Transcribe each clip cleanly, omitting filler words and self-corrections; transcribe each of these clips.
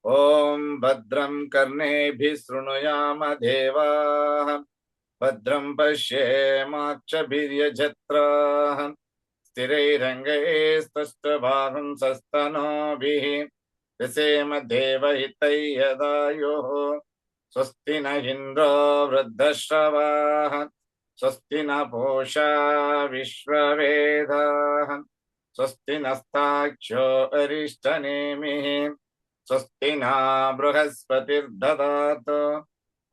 ॐ भद्रं कर्णेभिः शृणुयाम देवाः भद्रं पश्येमाक्षभिर्यजत्राः स्थिरैरङ्गैस्तुष्टुवागुंसस्तनूभिः व्यसेम देवहितै यदायुः स्वस्ति न इन्द्रो वृद्धश्रवाः स्वस्ति न पूषा विश्ववेदाः स्वस्ति नस्ताक्ष्यो अरिष्टनेमिः स्वस्ति न बृहस्पतिर्ददातु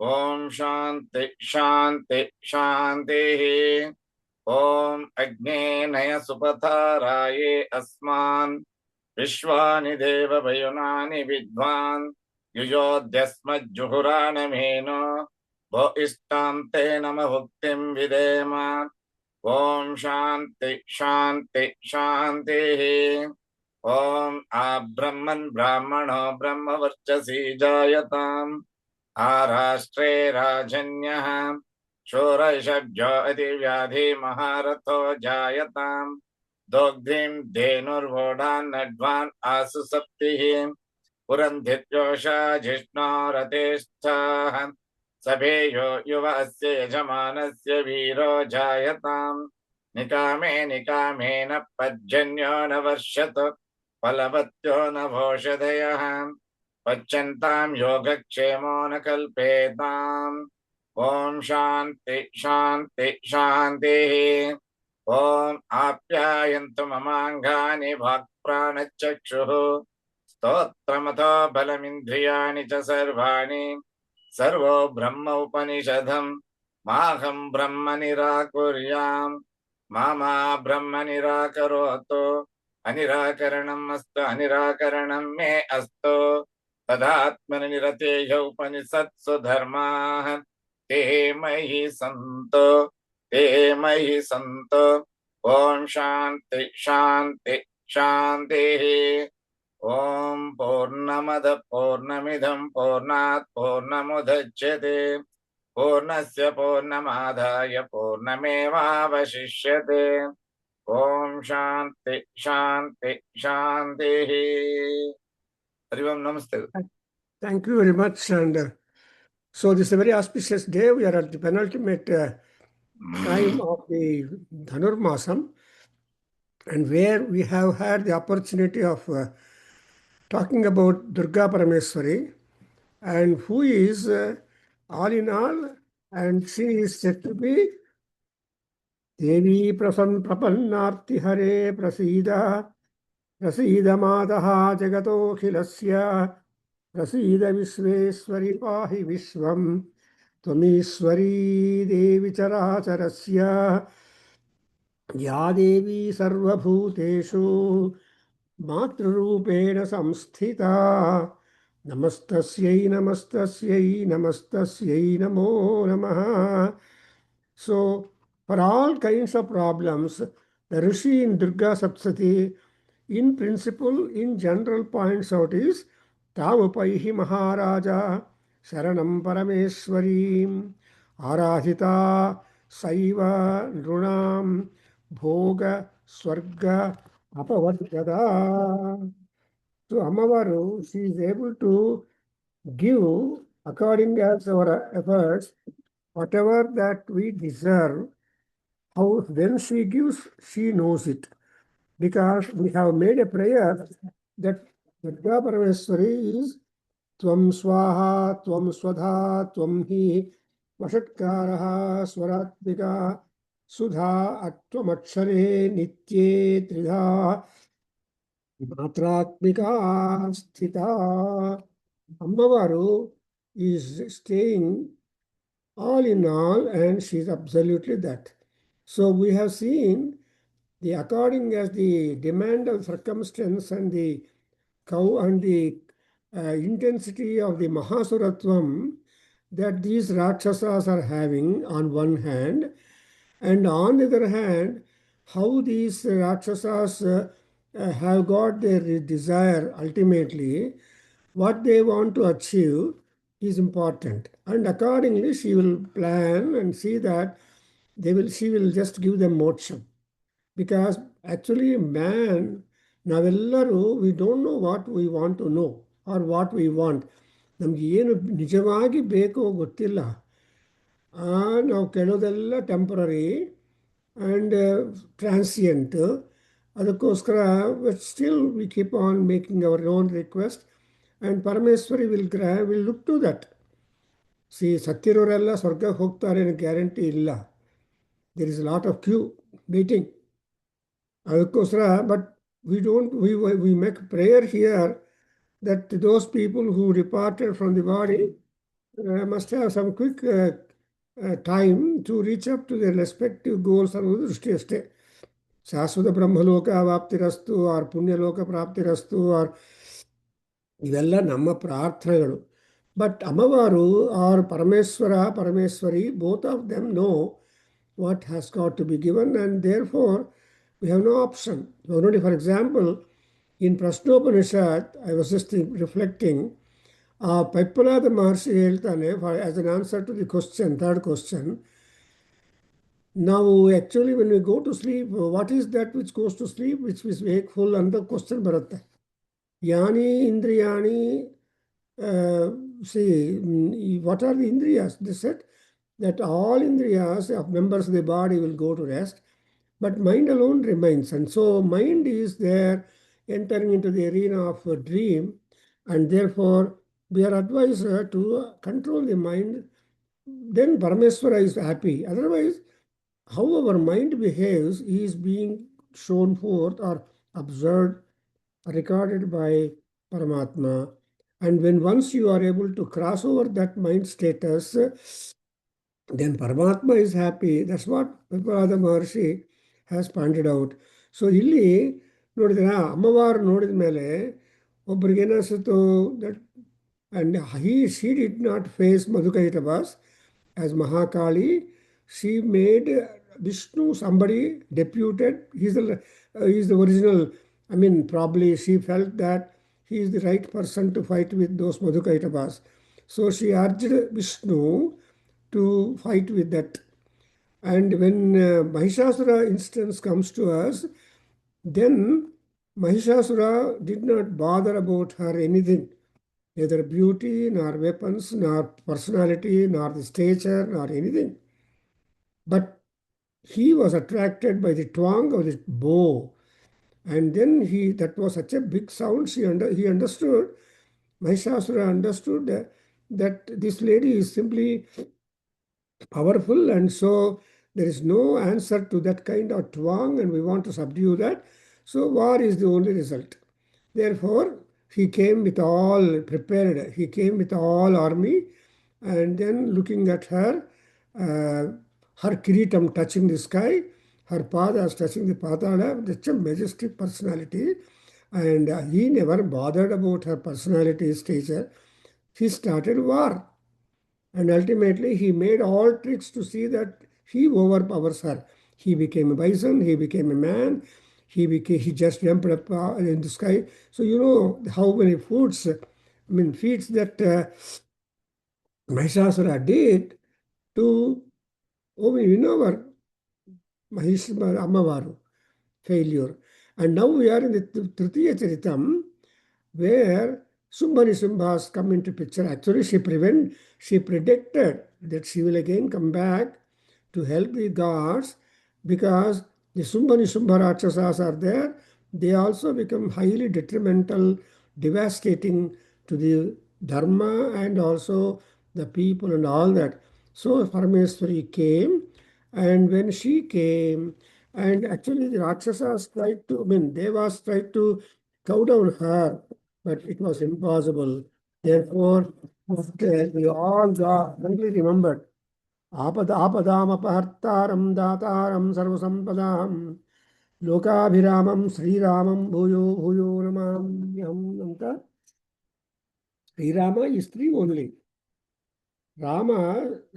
ॐ शान्ति शान्ति शान्तिः ॐ अग्ने नय सुपथाराये अस्मान् विश्वानि देववयुनानि विद्वान् युयोध्यस्मज्जुहुराणमेनो भो इष्टां ते नम भुक्तिं विदेम ॐ शान्ति शान्ति शान्तिः ॐ आब्रह्मन् ब्राह्मणो ब्रह्मवर्चसी जायताम् आराष्ट्रे राजन्यः शूरशब्जो अतिव्याधि महारथो जायताम् दोग्धिं धेनुर्वोढान्नड्वान् आसु सप्तिः पुरन्धित्योषा जिष्णो रतेष्ठाः सभेयो युव अस्य यजमानस्य वीरो जायताम् निकामे निकामेन पज्जन्यो न वर्षतु फलवत्यो न भोषधयः पच्यन्तां योगक्षेमो न कल्पेताम् ॐ शान्ति शान्ति शान्तिः ॐ आप्यायन्तु ममाङ्गानि वाक्प्राणचक्षुः स्तोत्रमतो बलमिन्द्रियाणि च सर्वाणि सर्वो ब्रह्म उपनिषदम् माहं ब्रह्म निराकुर्याम् मा ब्रह्म निराकरोतु अनिराकरणम् अस्तु अनिराकरणं मे अस्तु तदात्मनिरतेय उपनिषत्सु धर्माः ते मयि सन्तु ॐ शान्ति शान्ति शान्तिः ॐ पूर्णमद पूर्णमिदं पूर्णात् पूर्णमुदच्यते पूर्णस्य पूर्णमादाय पूर्णमेवावशिष्यते ॐ शान्ति शान्ति शान्तिः हरि ओम नमस्ते. Thank you very much. And so this is a very auspicious day. We are at the penultimate time of the Dhanurmasam, and where we have had the opportunity of talking about Durga Parameswari, and who is all in all, and she is said to be Devi Prapannarti Hare Prasida Prasida Mataha Jagato Khilasya Prasida Vishweswari Pahi Vishwam Tvamishwari Devi Characharasya Ya Devi Sarvabhuteshu Matrurupena Samsthita Namastasyai Namastasyai Namastasyai Namo Namaha. So, for all kinds of problems, the Rishi in Durga Saptati, in principle, in general, points out is Tavapaihi Maharaja Sharanam Parameswarim Aradhita Saiva Nrunam Bhoga Swarga Apavargada. So Amavaru, she is able to give, according as our efforts, whatever that we deserve. How when she gives, she knows it. Because we have made a prayer that Durga Parameswari is Tvam Swaha, Tvam Swadha, Tvam Hi, Vashatkaraha, Swaratmika, Sudha, Attvam Akshare, Nitye, Tridha, Matratmika, Sthita. Ambavaru is staying all in all, and she is absolutely that. So we have seen the according as the demand of circumstance and the cow and the intensity of the Mahasuratvam that these Rakshasas are having on one hand, and on the other hand, how these Rakshasas have got their desire ultimately, what they want to achieve is important. And accordingly, she will plan and see that she will just give them moksha. Because actually man ನಾವೆಲ್ಲರೂ we don't know what we want to know or what we want. ನಮ್ಗೆ ಏನು ನಿಜವಾಗಿ ಬೇಕೋ ಗೊತ್ತಿಲ್ಲ. ನಾವು ಕೇಳೋದೆಲ್ಲ temporary and transient. ಅದಕ್ಕೋಸ್ಕರ still we keep on making our own request and Parameshwari will look to that. ಸತ್ತಿರೋರೆಲ್ಲ ಸ್ವರ್ಗಕ್ಕೆ ಹೋಗ್ತಾರೆ ಅನ್ನೋ ಗ್ಯಾರಂಟಿ ಇಲ್ಲ. There is lot of queue meeting. ಅದಕ್ಕೋಸ್ಕರ but we make prayer here that those people who departed from the body must have some quick time to reach up to their respective goals ಅನ್ನೋದು ದೃಷ್ಟಿ ಅಷ್ಟೇ. ಶಾಶ್ವತ ಬ್ರಹ್ಮಲೋಕ ಪ್ರಾಪ್ತಿರಸ್ತು R ಪುಣ್ಯಲೋಕ ಪ್ರಾಪ್ತಿರಸ್ತು or ಇವೆಲ್ಲ ನಮ್ಮ ಪ್ರಾರ್ಥನೆಗಳು. But Ammavaru or Parameshwari both of them know what has got to be given, and therefore we have no option. Already, for example, in Prashnopanishad, I was just reflecting, Paipalada Maharshi ಹೇಳ್ತಾನೆ, as an answer to the question, third question, now actually when we go to sleep, what is that which goes to sleep, which is wakeful ಅಂತ question ಬರುತ್ತೆ. ಯಾನಿ ಇಂದ್ರಿಯಾಣಿ, what are the indriyas? They said that all indriyas of members of the body will go to rest, but mind alone remains. And so mind is there entering into the arena of a dream, and therefore we are advised to control the mind. Then Parameswara is happy. Otherwise, how our mind behaves is being shown forth or observed, recorded by Paramatma. And when once you are able to cross over that mind status, then Paramatma is happy. That's what Viprada Maharshi has pointed out. So ಇಲ್ಲಿ ನೋಡಿದ್ರೆ ಅಮ್ಮವಾರು ನೋಡಿದ ಮೇಲೆ ಒಬ್ರಿಗೇನಿಸ್ತು that and she did not face ಮಧುಕೈಟಭಾಸ್ as Mahakali. She made Vishnu somebody deputed. He's the original. I mean, probably she felt that he is the right person to fight with those Madhukaitabhas. So she urged Vishnu to fight with that. And when Mahishasura instance comes to us, then Mahishasura did not bother about her anything, neither beauty, nor weapons, nor personality, nor the stature, nor anything. But he was attracted by the twang of the bow. And then that was such a big sound, he understood, Mahishasura understood that this lady is simply powerful, and so there is no answer to that kind of twang, and we want to subdue that. So war is the only result. Therefore, he came with all prepared. He came with all army, and then looking at her, her kiritam touching the sky, her padas touching the patala, such a majestic personality. And he never bothered about her personality, stature. He started war. And ultimately, he made all tricks to see that he overpowers her. He became a bison, he became a man, he just jumped up in the sky. So you know how many feats that Mahishasura did to win over Ammavaru, failure. And now we are in the Tritiya Charitam, where Sumbani Sumbhas come into picture. Actually, she predicted that she will again come back to help the gods, because the Sumbani Sumbha Rakshasas are there. They also become highly detrimental, devastating to the dharma and also the people and all that. So Parameswari came, and when she came, and actually the Rakshasas Devas tried to cow down her, but it was impossible. Therefore, we all rightly remembered, Apadam Dataram Sarvasampadam Lokabhiramam Sriramam Bhuyo Bhuyo Namamyam anta. Srirama is three only.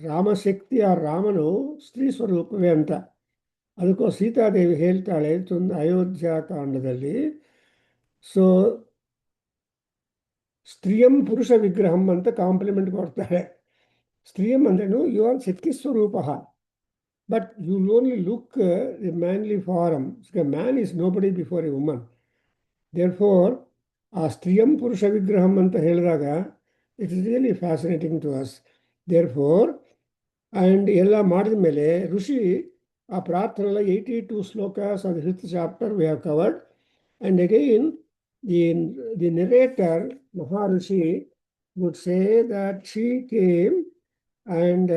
ರಾಮಶಕ್ತಿ ಆ ರಾಮನು ಸ್ತ್ರೀ ಸ್ವರೂಪವೇ ಅಂತ. ಅದಕ್ಕೂ ಸೀತಾದೇವಿ ಹೇಳ್ತಾಳೆ Ayodhya ಕಾಂಡದಲ್ಲಿ, so ಸ್ತ್ರೀಯಂ ಪುರುಷ ವಿಗ್ರಹಂ ಅಂತ compliment ಕೊಡ್ತಾಳೆ. ಸ್ತ್ರೀಯಂ ಅಂದ್ರೇನು, ಯು ಆರ್ ಶಕ್ತಿ ಸ್ವರೂಪ, but you only look the manly form. Man is nobody before a woman. Therefore, ಆ ಸ್ತ್ರೀಯಂ ಪುರುಷ ವಿಗ್ರಹಂ ಅಂತ ಹೇಳಿದಾಗ it is really fascinating to us. Therefore and ಎಲ್ಲ ಮಾಡಿದ ಮೇಲೆ ಋಷಿ ಆ ಪ್ರಾರ್ಥನೆಲ್ಲ 82 ಶ್ಲೋಕಾಸ್ of the fifth chapter we have covered. And again the narrator Maharishi would say that she came and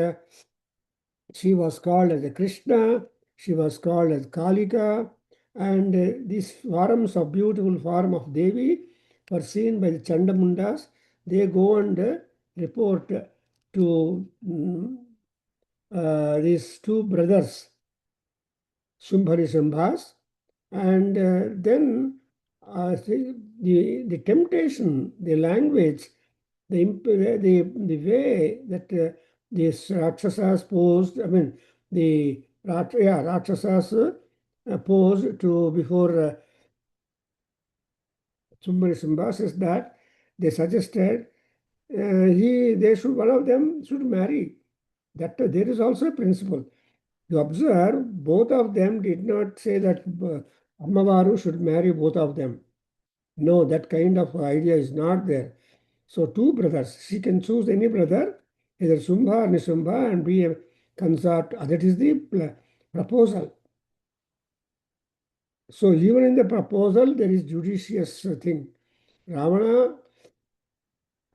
she was called as a Krishna, she was called as Kalika, and these forms of beautiful form of Devi were seen by the Chandamundas. They go and report to these two brothers, Shumbhari Shambhas, and then the temptation, the language, the way that these Rakshasas posed, I mean, the Rakshasas posed to before Shumbhari Shambhas is that they suggested one of them should marry. That there is also a principle. You observe, both of them did not say that Ammavaru should marry both of them. No, that kind of idea is not there. So two brothers, she can choose any brother, either Sumbha or Nisumbha, and be a consort. That is the proposal. So even in the proposal, there is judicious thing. Ravana,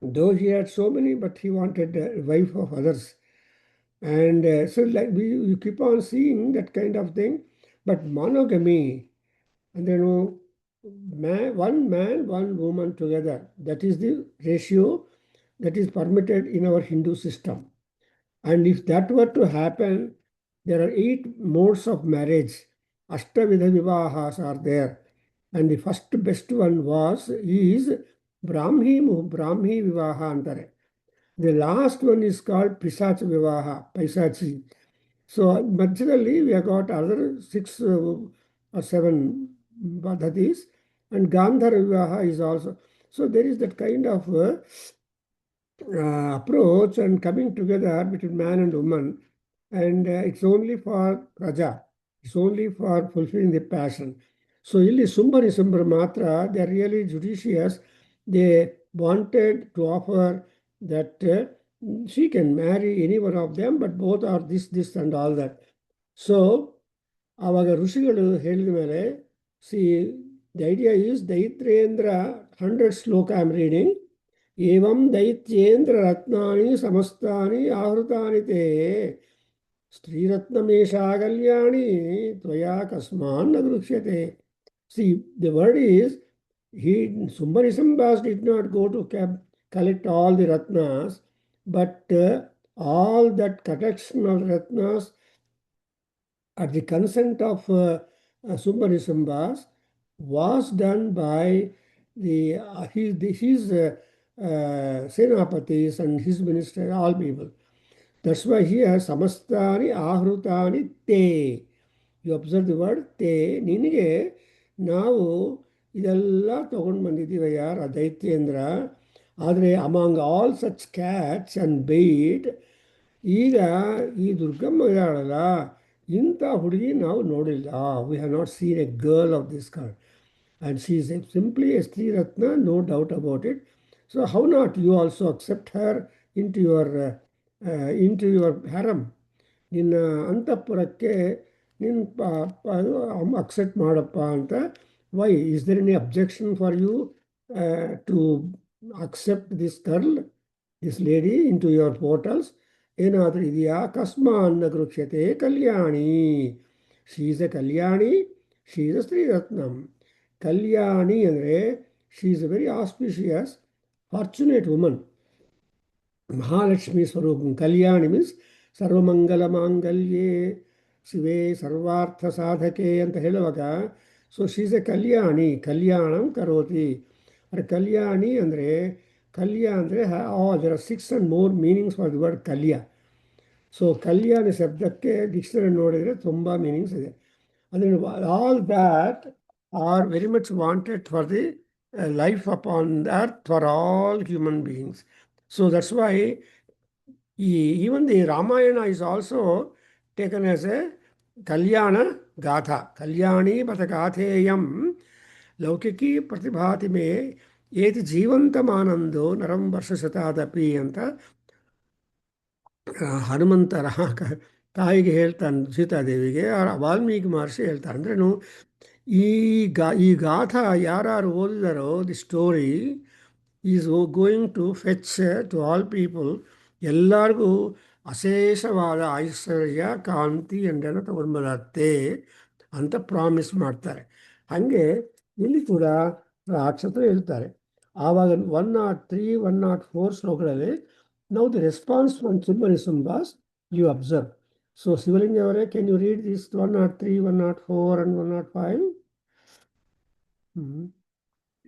though he had so many, but he wanted a wife of others. And so like you keep on seeing that kind of thing. But monogamy, and one man, one woman together, that is the ratio that is permitted in our Hindu system. And if that were to happen, there are 8 modes of marriage. Ashtavidha vivahas are there. And the first best one is Brahmi Vivaha antare. The last one is called Pisacha Vivaha, Paisachi. So, naturally, we have got other 6 or 7 Padhatis, and Gandhara Vivaha is also. So, there is that kind of approach and coming together between man and woman, and it's only for Raja, it's only for fulfilling the passion. So, ಇಲ್ಲಿ Sumbari Matra, they are really judicious. They wanted to offer that she can marry any one of them, but both are this and all that. So, ಆವಾಗ ಋಷಿಗಳು ಹೇಳಿದ ಮೇಲೆ, see, the idea is Daitrendra, 100 sloka I am reading. एवं दैत्येन्द्र रत्नानि समस्तानि आहृतानि ते स्त्रीरत्नमेषा कल्याणी त्वया कस्मान्न गृह्यते. See, the word is, Sumbari Shambhas did not go to collect all the ratnas, but all that collection of ratnas at the consent of Sumbari Shambhas was done by his Senapatis and his minister, all people. That's why here samastani ahrutani te. You observe the word te. ನಿನಗೆ ನಾವು ಇದೆಲ್ಲ ತಗೊಂಡು ಬಂದಿದ್ದೀವಯ್ಯ ದೈತ್ಯೇಂದ್ರ. ಆದರೆ among all such catch and bite, ಈಗ ಈ ದುರ್ಗಮ್ಮ ಇದ್ದಾಳಲ್ಲ, ಇಂಥ ಹುಡುಗಿ ನಾವು ನೋಡಿಲ್ಲ. We have not seen a girl of this kind. And she is simply a Sri Ratna, no doubt about it. So how not you also accept her into your harem? ನಿನ್ನ ಅಂತಃಪುರಕ್ಕೆ accept ಮಾಡಪ್ಪ ಅಂತ. Why is there any objection for you to accept this girl, this lady into your portals? ಏನಾದರೂ ಇದೆಯಾ? ಕಸ್ಮಾನ್ನ ಗೃಹ್ಯತೆ Kalyani. She is a Kalyani, she is a ಶ್ರೀರತ್ನಂ. ಕಲ್ಯಾಣಿ ಅಂದರೆ she is a very auspicious, fortunate woman, Mahalakshmi ಸ್ವರೂಪ. Kalyani means Sarvamangala ಮಾಂಗಲ್ಯೆ ಶಿವೇ ಸರ್ವಾರ್ಥ ಸಾಧಕೆ ಅಂತ ಹೇಳುವಾಗ, so she is a ಕಲ್ಯಾಣಿ, ಕಲ್ಯಾಣಂ ಕರೋತಿ. ಆದರೆ ಕಲ್ಯಾಣಿ ಅಂದರೆ there are 6 and more meanings for the word ಕಲ್ಯ. ಸೊ ಕಲ್ಯಾಣ ಶಬ್ದಕ್ಕೆ ಡಿಕ್ಷನರಿ ನೋಡಿದರೆ ತುಂಬ ಮೀನಿಂಗ್ಸ್ ಇದೆ. ಅಂದರೆ all that are very much wanted for the life upon earth for all human beings. So that's why even the Ramayana is also taken as a Kalyana Gatha. Kalyani Bata Gatheyam ಲೌಕಿಕಿ ಪ್ರತಿಭಾತಿ ಮೇ ಏತಿ ಜೀವಂತಮಾನಂದೋ ನರಂ ವರ್ಷಶತಾದಪಿ ಅಂತ ಹನುಮಂತರ ತಾಯಿಗೆ ಹೇಳ್ತಾನೆ ಸೀತಾದೇವಿಗೆ, ವಾಲ್ಮೀಕಿ ಮಹರ್ಷಿ ಹೇಳ್ತಾರೆ. ಅಂದ್ರೇನು, ಈ ಗಾಥಾ ಯಾರು ಓದಿದಾರೋ the story is going to fetch to all people, ಎಲ್ಲರಿಗೂ ಅಶೇಷವಾದ ಐಶ್ವರ್ಯ ಕಾಂತಿ ಎಂಡನ್ನು ತಗೊಂಡು ಬರುತ್ತೆ ಅಂತ ಪ್ರಾಮಿಸ್ ಮಾಡ್ತಾರೆ. ಹಾಗೆ ಇಲ್ಲಿ ಕೂಡ ರಾಕ್ಷಸರು ಹೇಳ್ತಾರೆ. ಆವಾಗ 103, 104 ಶ್ಲೋಕಗಳಲ್ಲಿ ನಾವು ದಿ ರೆಸ್ಪಾನ್ಸ್ ಫ್ರಮ್ ಸುಮ್ಮನಿ ಸುಂಬಾಸ್ ಯು ಅಬ್ಸರ್ವ್. ಸೊ ಶಿವಲಿಂಗ ಅವರೇ, can you read this 103, 104 and 105?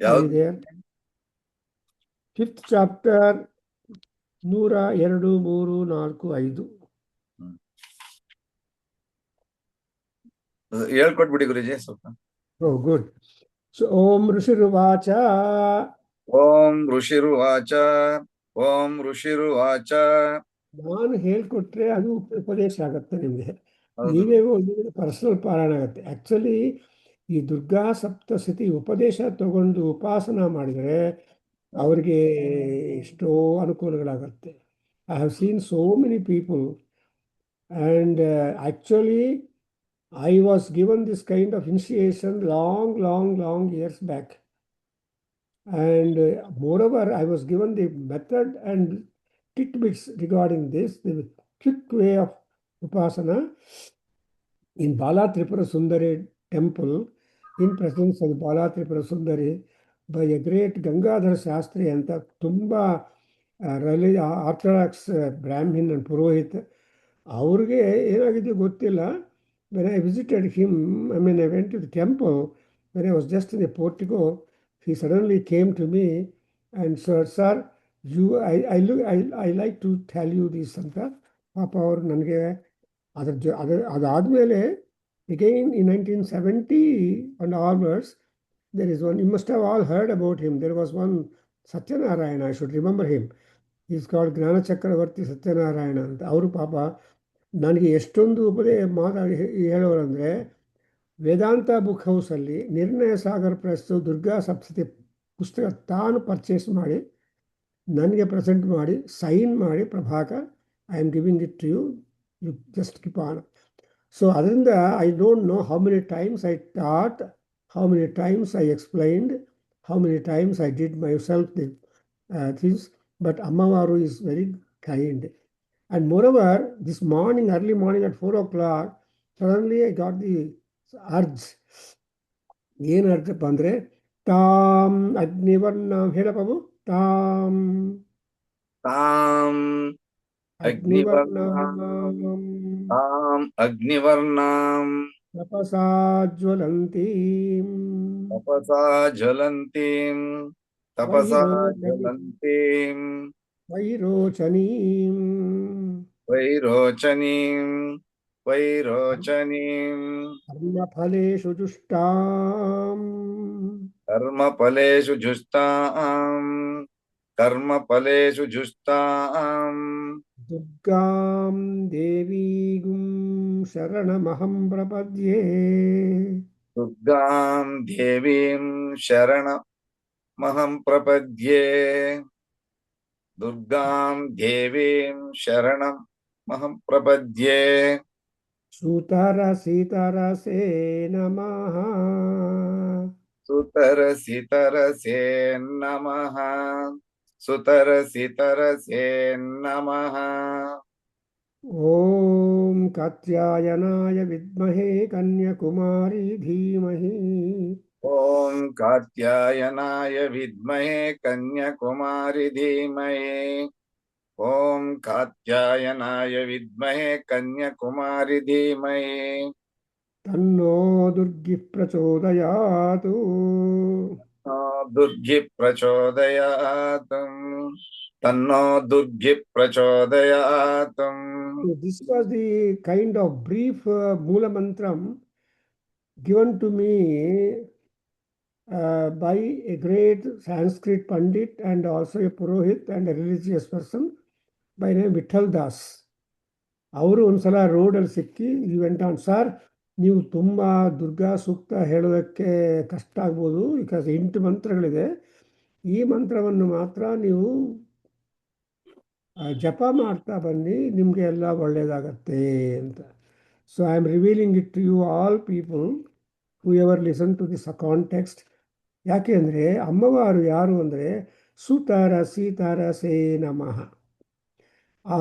ಯಾವ್ದು? Fifth chapter 102, 3, 4, 5. ಹೇಳ್ಕೊಟ್ಬಿಡಿ ಗುರುಜಿ ಸ್ವಲ್ಪ. ಓ ಗುಡ್. ಸೊ ಓಂ ಋಷಿರುವಾಚ. ಓಂ ಋಷಿರುವಾಚ. ಓಂ ಋಷಿರುವಾಚ. ನಾನು ಹೇಳ್ಕೊಟ್ರೆ ಅದು ಉಪದೇಶ ಆಗತ್ತೆ ನಿಮಗೆ. ಹೌದು. ನೀವೇ ಓದಿದ್ರೆ ಪರ್ಸನಲ್ ಪಾರಾಯಣ ಆಗುತ್ತೆ. ಆ್ಯಕ್ಚುಲಿ ಈ ದುರ್ಗಾ ಸಪ್ತಶತಿ ಉಪದೇಶ ತಗೊಂಡು ಉಪಾಸನ ಮಾಡಿದರೆ ಅವರಿಗೆ ಎಷ್ಟೋ ಅನುಕೂಲಗಳಾಗುತ್ತೆ. I have seen so many people and actually I was given this kind of initiation long years back. And moreover, I was given the method and tidbits regarding this, the quick way of Upasana in Bala Tripura Sundari temple, in presence of Bala Tripura Sundari, by a great Gangadhar Shastri and Tumba Orthodox Brahmin and Purohit. ಅವ್ರಿಗೆ ಏನಾಗಿದೆ ಗೊತ್ತಿಲ್ಲ. When I visited him, I went to the temple, when I was just in the portico, he suddenly came to me and said, "Sir, I like to tell you this ಅಂತ ಪಾಪ ಅವರು ನನಗೆ ಅದಾದಮೇಲೆ again in 1970 and onwards, there is one, you must have all heard about him. There was one Satyanarayana, I should remember him. He is called Gnana Chakravarti Satyanarayana ಅಂತ. ಅವರು ಪಾಪ ನನಗೆ ಎಷ್ಟೊಂದು ಮಾತಾಡಿ ಹೇಳೋರಂದರೆ, ವೇದಾಂತ ಬುಕ್ ಹೌಸಲ್ಲಿ ನಿರ್ಣಯ ಸಾಗರ್ ಪ್ರೆಸ್ ದುರ್ಗಾ ಸಪ್ತಶತಿ ಪುಸ್ತಕ ತಾನು ಪರ್ಚೇಸ್ ಮಾಡಿ ನನಗೆ ಪ್ರೆಸೆಂಟ್ ಮಾಡಿ ಸೈನ್ ಮಾಡಿ, Prabhakar, I am giving it to you, you just keep on. So ಅದರಿಂದ I don't know how many times I taught, how many times I explained, how many times I did myself the things, but Ammavaru is very kind. And moreover, this morning, early morning at 4 o'clock, suddenly I got the urge. ಏನು ಅರ್ಥಪ್ಪ ಅಂದರೆ, ತಾಮ್ ಅಗ್ನಿವರ್ಣಂ, ಹೇಳ ಪ್ರಭು, ತಾಮ್ ತಾಂ ಅಗ್ನಿವರ್ಣಂ ಅಗ್ನಿವರ್ಣಾಂ ತಪಸಾ ಜ್ವಲಂತೀಂ ತಪಸಾ ಜ್ವಲಂತೀಂ ತಪಸಾ ಜ್ವಲಂತೀಂ ವೈರೋಚನೀಂ ವೈರೋಚನೀಂ ವೈರೋಚನೀಂ ಕರ್ಮಫಲೇಷು ಜುಷ್ಟಾಂ ಕರ್ಮಫಲೇಷು ಜುಷ್ಟಾಂ ಕರ್ಮಫಲೇಷು ಜುಷ್ಟಾಂ ದುರ್ಗಾಂ ದೇವೀಗುಂ ಶರಣಮಹಂ ಪ್ರಪದ್ಯೆ. ದುರ್ಗಾಂ ದೇವೀಂ ಶರಣಮಹಂ ಪ್ರಪದ್ಯೆ. ದುರ್ಗಾಂ ದೇವೀಂ ಶರಣಮಹಂ ಪ್ರಪದ್ಯೆ. ಸುತರಸಿತರಸೇ ನಮಃ. ಸುತರಸಿತರಸೇ ನಮಃ. ಸುತರಸಿತರಸೇ ನಮಃ. ಓಂ ಕಾತ್ಯಾಯನಾಯ ವಿದ್ಮಹೇ ಕನ್ಯಾಕುಮಾರಿ ಧೀಮಹಿ. ಓಂ ಕಾತ್ಯಾಯನಾಯ ವಿದ್ಮಹೇ ಕನ್ಯಾಕುಮಾರಿ ಧೀಮಹಿ. ಓಂ ಕಾತ್ಯಾಯನಾಯ ವಿದ್ಮಹೇ ಕನ್ಯಾಕುಮಾರಿ ಧೀಮಹಿ. ತನ್ನೋ ದುರ್ಗಿ ಪ್ರಚೋದಯಾತು. ದುರ್ಗಿ ಪ್ರಚೋದಯಾತ್. ತನ್ನೋ Durgi ಪ್ರಚೋದಯಾತ್. This was the kind of brief Moola Mantram given to me by a great Sanskrit Pandit and also a Purohit and a religious person by name Vitthal Das. ಅವರು ಒಂದ್ಸಲ ರೋಡಲ್ಲಿ ಸಿಕ್ಕಿ, ಈ ವೆಂಟ್ ಆನ್, ಸರ್ ನೀವು ತುಂಬ ದುರ್ಗಾ ಸೂಕ್ತ ಹೇಳೋದಕ್ಕೆ ಕಷ್ಟ ಆಗ್ಬೋದು, ಬಿಕಾಸ್ 8 ಮಂತ್ರಗಳಿದೆ. ಈ ಮಂತ್ರವನ್ನು ಮಾತ್ರ ನೀವು ಜಪ ಮಾಡ್ತಾ ಬನ್ನಿ, ನಿಮಗೆ ಎಲ್ಲ ಒಳ್ಳೆಯದಾಗತ್ತೆ ಅಂತ. So I am revealing it to you all people who ever listen to this context. ಯಾಕೆ ಅಂದರೆ ಅಮ್ಮವಾರು ಯಾರು ಅಂದರೆ ಸುತಾರ ಸೀತಾರ ಸೇ ನಮಃ. ಆ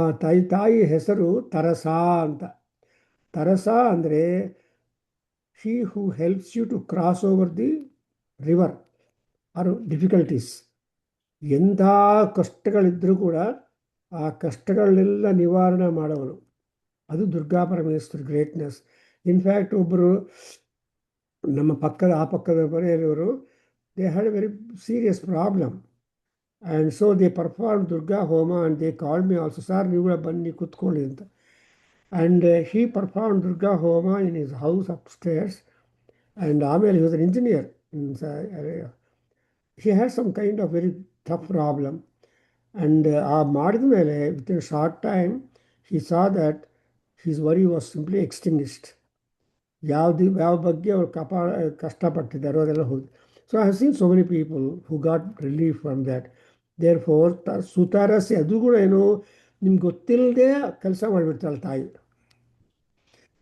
ತಾಯಿ ಹೆಸರು ತರಸಾ ಅಂತ. ತರಸಾ ಅಂದರೆ she who helps you to cross over the river or difficulties. ಎಂಥ ಕಷ್ಟಗಳಿದ್ದರೂ ಕೂಡ ಆ ಕಷ್ಟಗಳನ್ನೆಲ್ಲ ನಿವಾರಣೆ ಮಾಡೋರು, ಅದು ದುರ್ಗಾ ಪರಮೇಶ್ವರಿ ಗ್ರೇಟ್ನೆಸ್. ಇನ್ಫ್ಯಾಕ್ಟ್ ಒಬ್ಬರು ನಮ್ಮ ಆ ಪಕ್ಕದ ಮನೆಯವರು, they had a very serious problem, and so they perform Durga ಹೋಮ and they call me also, sir ನೀವು ಬನ್ನಿ ಕೂತ್ಕೊಳ್ಳಿ ಅಂತ. ಆ್ಯಂಡ್ ಹೀ ಪರ್ಫಾರ್ಮ್ ದುರ್ಗಾ ಹೋಮ in his house upstairs. And ಆಮೇಲೆ he was an engineer. He had some kind of very tough problem. And ಆ ಮಾಡಿದ ಮೇಲೆ within short time he saw that his worry was simply extinguished. ಯಾವ ಬಗ್ಗೆ ಅವರು ಕಷ್ಟಪಟ್ಟಿದ್ದಾರೋ ಅದೆಲ್ಲ ಹೋಗಿ. So I have seen so many people who got relief from that. Therefore ಸುತಾರಸಿ ಅದು ಕೂಡ ಏನು ನಿಮ್ಗೆ ಗೊತ್ತಿಲ್ಲದೆ ಕೆಲಸ ಮಾಡಿಬಿಡ್ತಾಳೆ ತಾಯಿ.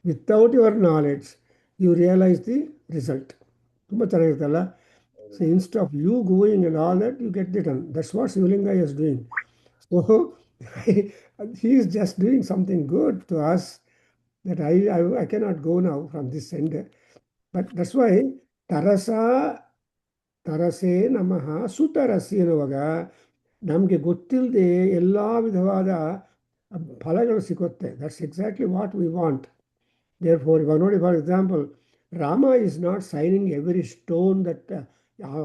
Without your knowledge you realise the result. ತುಂಬ ಚೆನ್ನಾಗಿರುತ್ತಲ್ಲ. So instead of you going and all that you get the done. That's what Shivalinga is doing. So he is just doing something good to us that I cannot go now from this end. But that's why ತರಸಾ ತರಸೆ ನಮಃ ಸುತರಸಿ ಎನ್ನುವಾಗ ನಮಗೆ ಗೊತ್ತಿಲ್ಲದೆ ಎಲ್ಲ ವಿಧವಾದ ಫಲಗಳು ಸಿಗುತ್ತೆ. That's exactly what we want. Therefore ಇವಾಗ ನೋಡಿ, for example, Rama is not signing every stone that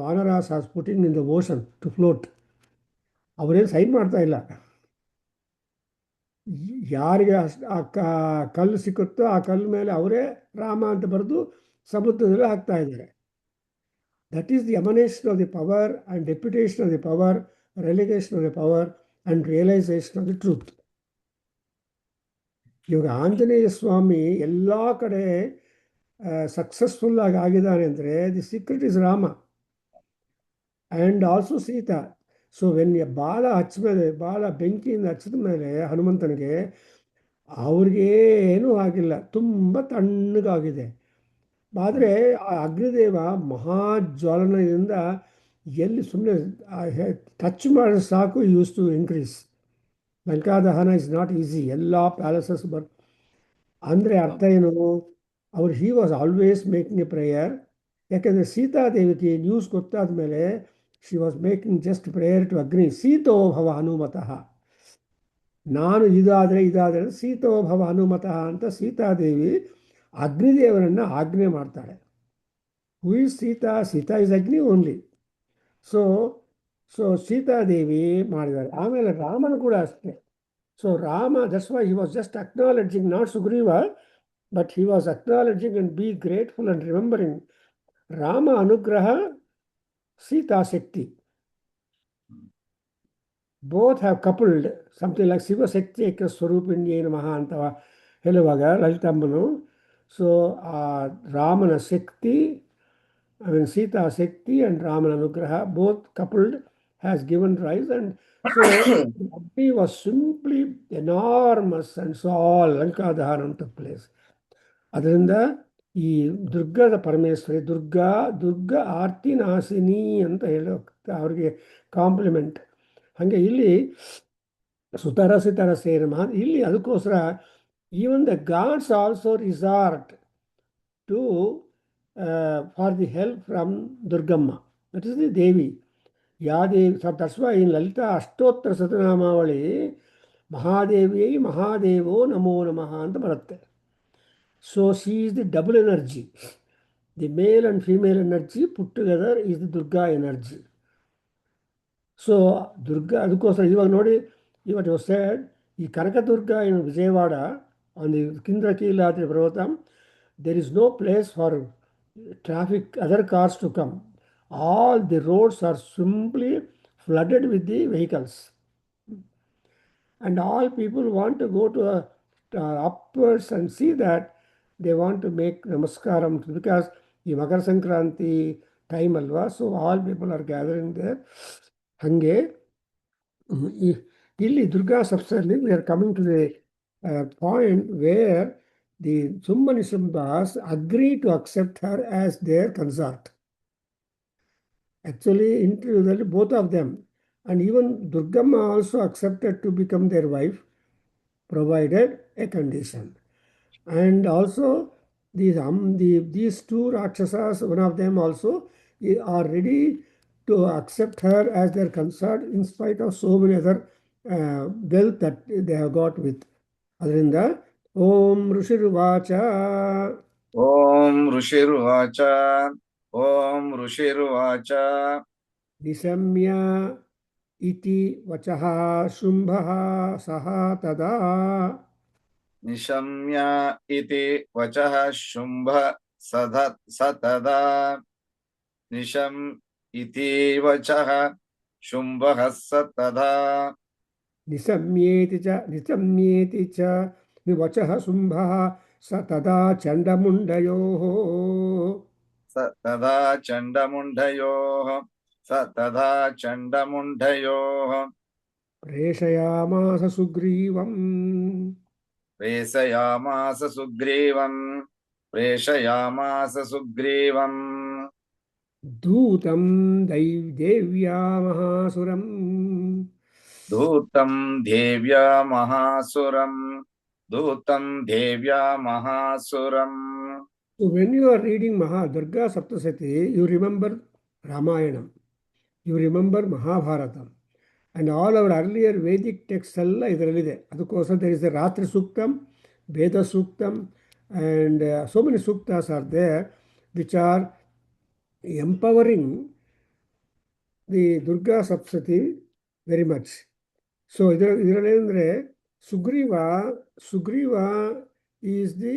ವಾನರಾಸ್ as putting in the ocean to float. ಅವರೇನು ಸೈನ್ ಮಾಡ್ತಾ ಇಲ್ಲ. ಯಾರಿಗೆ ಆ ಕಲ್ಲು ಸಿಕ್ಕುತ್ತೋ ಆ ಕಲ್ಲು ಮೇಲೆ ಅವರೇ ರಾಮ ಅಂತ ಬರೆದು ಸಮುದ್ರದಲ್ಲಿ ಹಾಕ್ತಾ ಇದ್ದಾರೆ. That is the emanation of the power and deputation of the power, relegation of the power and realisation of the truth. ಇವಾಗ ಆಂಜನೇಯ ಸ್ವಾಮಿ ಎಲ್ಲ ಕಡೆ ಸಕ್ಸಸ್ಫುಲ್ ಆಗಿದ್ದಾನೆ ಅಂದರೆ the secret is Rama and also Sita. So when ಬಾಲ ಹಚ್ಚಿದ ಬಾಲ ಬೆಂಕಿಯಿಂದ ಹಚ್ಚಿದ ಮೇಲೆ ಹನುಮಂತನಿಗೆ ಅವ್ರಿಗೇನೂ ಆಗಿಲ್ಲ, ತುಂಬ ತಣ್ಣಗಾಗಿದೆ. ಆದರೆ ಆ ಅಗ್ನಿದೇವ ಮಹಾಜ್ವಾಲನದಿಂದ ಎಲ್ಲಿ ಸುಮ್ಮನೆ ಟಚ್ ಮಾಡಿದ್ರೆ ಸಾಕು ಯೂಸ್ ಟು ಇನ್ಕ್ರೀಸ್. ಲಂಕಾದಹನ ಇಸ್ ನಾಟ್ ಈಸಿ. ಎಲ್ಲ ಪ್ಯಾಲೇಸಸ್ ಅಂದರೆ ಅರ್ಥ ಏನು, he was always making a prayer. ಯಾಕೆಂದರೆ ಸೀತಾದೇವಿಗೆ ನ್ಯೂಸ್ ಗೊತ್ತಾದ ಮೇಲೆ she was making just prayer to Agni. ಸೀತೋಭವ ಹನುಮತಃ, ನಾನು ಇದಾದರೆ ಸೀತೋಭವ ಹನುಮತಃ ಅಂತ ಸೀತಾದೇವಿ ಅಗ್ನಿದೇವರನ್ನು ಆಜ್ಞೆ ಮಾಡ್ತಾಳೆ. Who is Sita? Sita is Agni only. So ಸೀತಾದೇವಿ ಮಾಡಿದ್ದಾರೆ. ಆಮೇಲೆ ರಾಮನು ಕೂಡ ಅಷ್ಟೇ. So Rama, that's why he was just acknowledging, not Sugriva, but he was acknowledging and be grateful and remembering Rama ಅನುಗ್ರಹ, Sita Shakti. Both have coupled something like ಶಿವಶಕ್ತಿ ಏಕ ಸ್ವರೂಪಿಣ್ಯೇ ನಮಃ ಅಂತ ಹೇಳುವಾಗ ಲಲಿತಾಂಬನು. ಸೊ ಆ ರಾಮನ ಶಕ್ತಿ, I mean Sita Shakti and Raman Anugraha, both coupled, has given rise. And so Agni was simply enormous, and so all Lanka Dahanam took place. ಅದರಿಂದ ಈ ದುರ್ಗದ ಪರಮೇಶ್ವರಿ ದುರ್ಗ ಆರ್ತಿ ನಾಸಿನಿ ಅಂತ ಹೇಳೋ ಅವ್ರಿಗೆ ಕಾಂಪ್ಲಿಮೆಂಟ್. ಹಾಗೆ ಇಲ್ಲಿ ಸುತರಸಿ ನಮಃ, ಇಲ್ಲಿ ಅದಕ್ಕೋಸ್ಕರ even the gods also resort to for the help from Durgamma. That is the Devi. Yadevi. So that's why in Lalita Ashtottara Satanamavali Mahadevi Mahadevo Namo Namaha anta baratte. So she is the double energy. The male and female energy put together is the Durga energy. So Durga, ಅದಕ್ಕೋಸ್ಕರ ಇವಾಗ ನೋಡಿ, what was said, ಈ Kanaka Durga in Vijayawada on the Kindrakilati Parvatam, there is no place for traffic, other cars to come. All the roads are simply flooded with the vehicles, and all people want to go to upwards and see that. they want to make namaskaram because the Makar Sankranti time alwa, so all people are gathering there. Hange, ಇಲ್ಲಿ Durga Sapsarli, we are coming to the point where the Sumbanisambas agree to accept her as their consort. Actually, individually, both of them. And even Durgamma also accepted to become their wife, provided a condition. And also, these two Rakshasas, one of them also, are ready to accept her as their consort in spite of so many other wealth that they have got with. Adrinda, Om Rushirvacha Om ಋಷಿರುವಾಚ Om ಋಷಿರುವಾಚ Nisamya iti vachaha Shumbha saha tada ನಿಶಮ್ಯ ಇತಿ ವಚಃ ಶುಂಭ ಸ ತದಾ ನಿಶಂ ಇತಿ ವಚಃ ಶುಂಭಃ ಸ ತದಾ निशम्येति च विवचः शुम्भः स तदा चण्डमुण्डयोः स तदा चण्डमुण्डयोः स तदा चण्डमुण्डयोः प्रेषयामास सुग्रीवम् प्रेषयामास सुग्रीवम् प्रेषयामास सुग्रीवम् दूतं देव्या महासुरम् दूतं देव्या महासुरम् दूतं देव्या महासुरम्. So when you are reading Durga Saptasati, you remember Ramayanam, you remember Mahabharatam, and all our earlier Vedic texts ಎಲ್ಲ ಇದರಲ್ಲಿದೆ. ಅದಕ್ಕೋಸ್ಕರ there is a Ratri Suktam, Veda Suktam, and so many suktas are there which are empowering the Durga Sapsati very much. So ಇದರಲ್ಲಿ ಅಂದರೆ Sugriva is the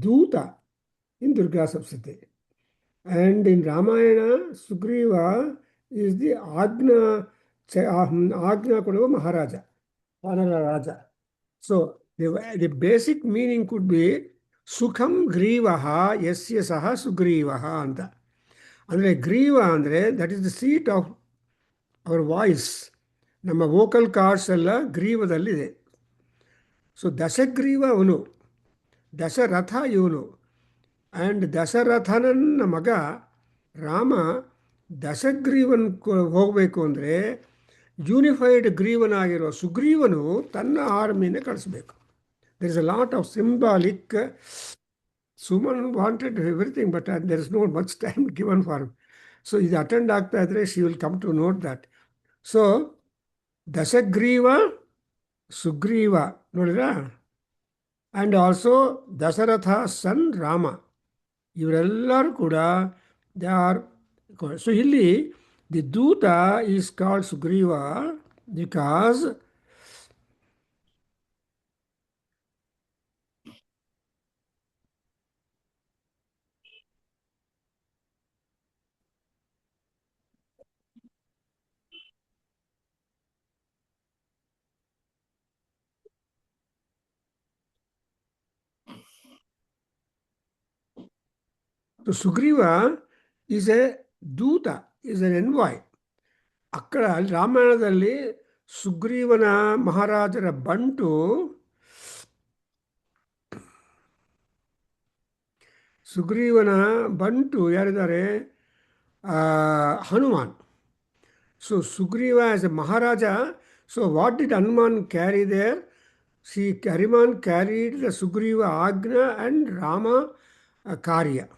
Duta in Durga Sapsati. And in Ramayana, Sugriva is the Agna Kodava Maharaja, Vanara Raja. So the basic meaning could be Sukham Grivaha Yasya Saha Sugrivaha Anta. Andre Griva Andre, that is the seat of our voice. ನಮ್ಮ vocal cards ಎಲ್ಲ ಗ್ರೀವದಲ್ಲಿದೆ. So ದಶಗ್ರೀವ ಅವನು, ದಶರಥ ಇವನು. And ದಶರಥನನ್ನ ಮಗ ರಾಮ ದಶಗ್ರೀವನ್ ಹೋಗಬೇಕು ಅಂದರೆ unified ಗ್ರೀವನಾಗಿರೋ ಸುಗ್ರೀವನು ತನ್ನ ಆರ್ಮಿನೇ ಕಳಿಸ್ಬೇಕು. There is a lot of symbolic. Suman wanted everything, but there is no much time given for. So ಇದು ಅಟೆಂಡ್ ಆಗ್ತಾ ಇದ್ರೆ she will come to note that. So Dashagriva Sugriva ನೋಡಿದ್ರಾ, and also Dasharatha son Rama, ಇವರೆಲ್ಲರೂ ಕೂಡ ದೇ ಆರ್. ಸೊ ಇಲ್ಲಿ the ದೂತ is called Sugriva because So Sugriva is a ದೂತ, is an envoy. ಅక్కడ ರಾಮಾಯಣದಲ್ಲಿ ಸುಗ್ರೀವನ ಮಹಾರಾಜರ ಬಂಟು ಯಾರಿದ್ದಾರೆ? Hanuman. So Sugriva as a maharaja. So what did Hanuman carry there? Hanuman carried the Sugriva Agna and Rama Karya.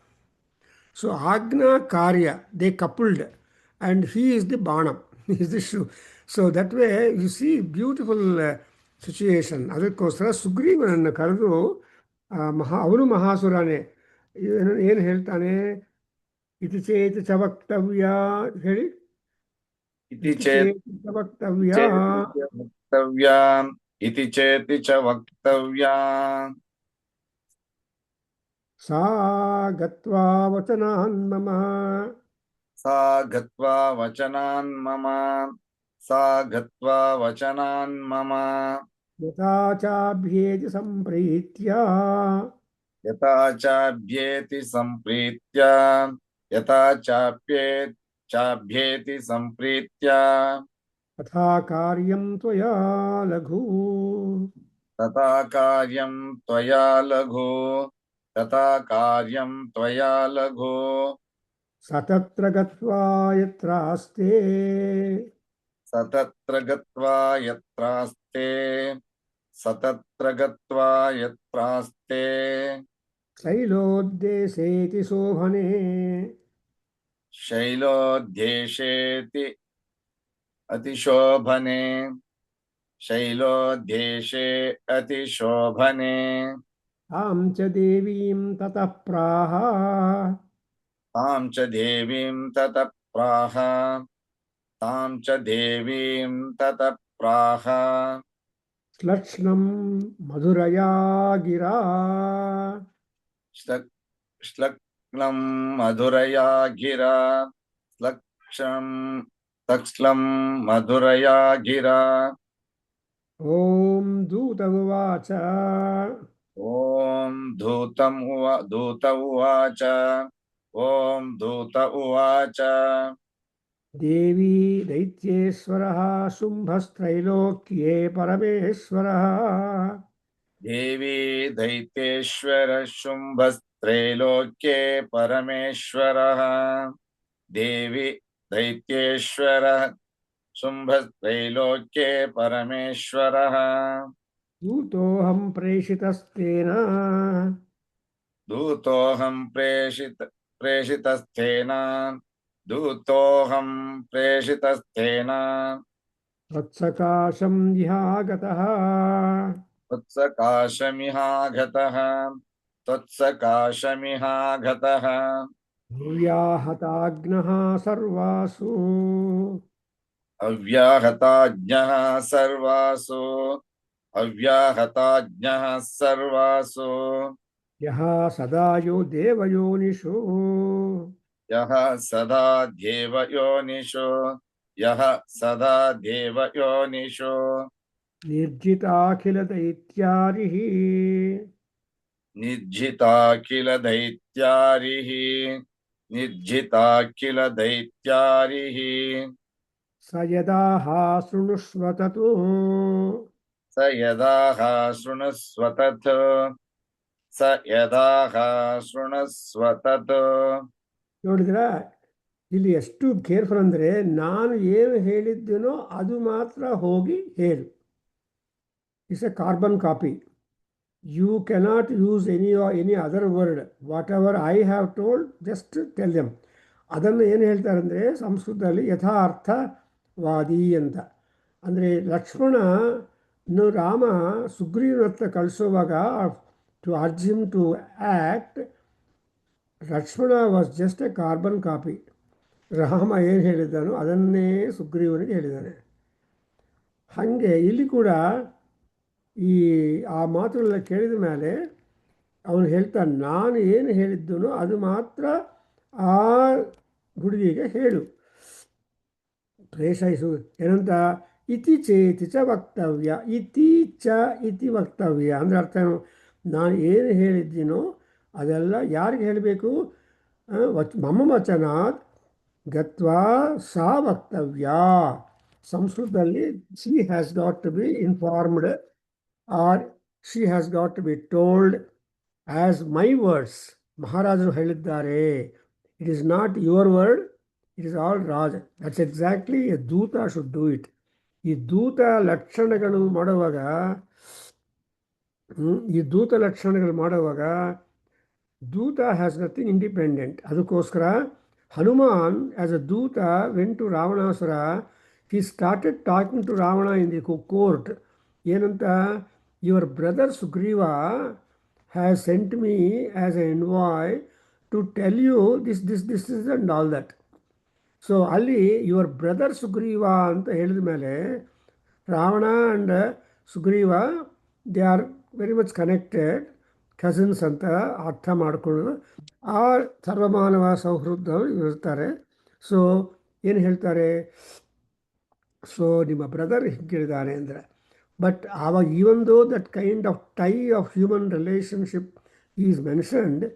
So Agna Karya, they coupled, and he is the Banam, he is the shoe. So that way you see beautiful situation. ಅದಕ್ಕೋಸ್ಕರ ಸುಗ್ರೀವನನ್ನು ಕರೆದು ಅವನು ಮಹಾಸುರನೇ. ಏನು ಹೇಳ್ತಾನೆ? ಇತಿ ಚೇತ್ ಚ ವಕ್ತವ್ಯ ಹೇಳಿ. ಇತಿ ಚೇತ್ ಚ ವಕ್ತವ್ಯ ಇತಿ ಚೇತಿ ಚ ವಕ್ತವ್ಯ ಸಾ ಗತ್ವಾ ವಚನಾನ್ ಮಮ ಸಾ ಗತ್ವಾ ವಚನಾನ್ ಮಮ ಸಾ ಗತ್ವಾ ವಚನಾನ್ ಮಮ ಯಥಾ ಚಾಭ್ಯೇತಿ ಸಂಪ್ರೀತ್ಯ यथा चाभ्येति सम्प्रीत्या यथा चाभ्येति सम्प्रीत्या तथा कार्यं त्वया लघु तथा कार्यं त्वया लघु तथा कार्यं त्वया लघु स तत्र गत्वा यत्रास्ते सतत्र गत्वा यत्रास्ते सतत्र गत्वा यत्रास्ते शैलोद्देशेति शोभने शैलोद्देशेति अतिशोभने शैलोद्देशे अतिशोभने तां च देवीं ततः प्राह तां च देवीं ततः प्राह तां च देवीं ततः प्राह श्लक्ष्णं मधुरया गिरा श्लक् श्लक्नं मधुरया गिरा श्लक्ष्णं तक्ष्लं मधुरया गिरा ॐ दूत उवाच ॐ दूत उवाच ॐ दूत उवाच देवी दैत्येश्वरः शुम्भस्त्रैलोक्ये परमेश्वरः देवी दैत्येश्वर शुम्भस्त्रैलोक्ये परमेश्वरः देवी दैत्येश्वर शुम्भस्त्रैलोक्ये परमेश्वरः दूतोऽहं प्रेषितस्तेन दूतोऽहं प्रेषितस्तेन दूतोऽहं प्रेषितस्तेन त्वत्सकाशं ह्यागतः त्वत्सकाशमिहागतः त्वत्सकाशमिहागतः भूयाहताग्नः सर्वासु अव्याहताज्ञः सर्वासु अव्याहताज्ञः सर्वासु यः सदा यो देवयोनिषु यः सदा देवयोनिषु यः सदा देवयोनिषु निर्जिताखिलदैत्यारिः निर्जिताखिलदैत्यारिः निर्जिताखिलदैत्यारिः स यदाः शृणुष्व ततो स यदाह शृणुस्व तत् स यदाह शृणुस्व तत् ನೋಡಿದ್ರ ಇಲ್ಲಿ ಎಷ್ಟು ಕೇರ್ಫುಲ್ ಅಂದರೆ ನಾನು ಏನು ಹೇಳಿದ್ದೀನೋ ಅದು ಮಾತ್ರ ಹೋಗಿ ಹೇಳು. It's a carbon copy. You cannot use any other word. Whatever I have told just tell them. ಅದನ್ನು ಏನು ಹೇಳ್ತಾರೆ ಅಂದರೆ ಸಂಸ್ಕೃತದಲ್ಲಿ ಯಥಾರ್ಥವಾದಿ ಅಂತ. ಅಂದರೆ ಲಕ್ಷ್ಮಣನು ರಾಮ ಸುಗ್ರೀವನ ಹತ್ರ ಕಳಿಸುವಾಗ to urge him to act, Lakshmana was just a carbon copy. Rama ಏನು ಹೇಳಿದ್ದಾನೋ ಅದನ್ನೇ ಸುಗ್ರೀವನಿಗೆ ಹೇಳಿದ್ದಾನೆ. ಹಾಗೆ ಇಲ್ಲಿ ಕೂಡ ಆ ಮಾತುಗಳನ್ನ ಕೇಳಿದ ಮೇಲೆ ಅವನು ಹೇಳ್ತಾನೆ, ನಾನು ಏನು ಹೇಳಿದ್ದನೋ ಅದು ಮಾತ್ರ ಆ ಹುಡುಗಿಗೆ ಹೇಳು, ಪ್ರೇಷಯಿಸು. ಏನಂತ? ಇತಿ ಚೇತಿ ಚ ವಕ್ತವ್ಯ. ಇತಿ ಚ ಇತಿ ವಕ್ತವ್ಯ ಅಂದರೆ ಅರ್ಥ ಏನು? ನಾನು ಏನು ಹೇಳಿದ್ದೀನೋ ಅದೆಲ್ಲ ಯಾರಿಗೆ ಹೇಳಬೇಕು? ಮಮ ವಚನಾತ್ ಗತ್ವಾ ಸಾ ವಕ್ತವ್ಯ. ಸಂಸ್ಕೃತದಲ್ಲಿ she has got to be informed or she has got to be told as my words. ಮಹಾರಾಜರು ಹೇಳಿದ್ದಾರೆ. It is not your word, it is all Raja. That's exactly a ದೂತ ಶುಡ್ ಡೂ ಇಟ್. ಈ ದೂತ ಲಕ್ಷಣಗಳು ಮಾಡುವಾಗ ದೂತ ಹ್ಯಾಸ್ ನಥಿಂಗ್ ಇಂಡಿಪೆಂಡೆಂಟ್. ಅದಕ್ಕೋಸ್ಕರ Hanuman as a duta went to Ravanasura. He started talking to Ravana in the court. ಏನಂತ? Your brother Sugriva has sent me as a envoy to tell you this is and all that. So ಅಲ್ಲಿ your brother Sugriva ಅಂತ ಹೇಳಿದ ಮೇಲೆ Ravana and Sugriva they are very much connected, cousins ಅಂತ ಅರ್ಥ ಮಾಡಿಕೊಳ್ಳೋದು. ಆ ಸರ್ವಮಾನವ ಸೌಹೃದ ಇರ್ತಾರೆ. ಸೊ ಏನು ಹೇಳ್ತಾರೆ? ಸೊ ನಿಮ್ಮ ಬ್ರದರ್ ಹೀಗಿದ್ದಾನೆ ಅಂದರೆ. ಬಟ್ ಆವಾಗ even though that kind of tie of human relationship is mentioned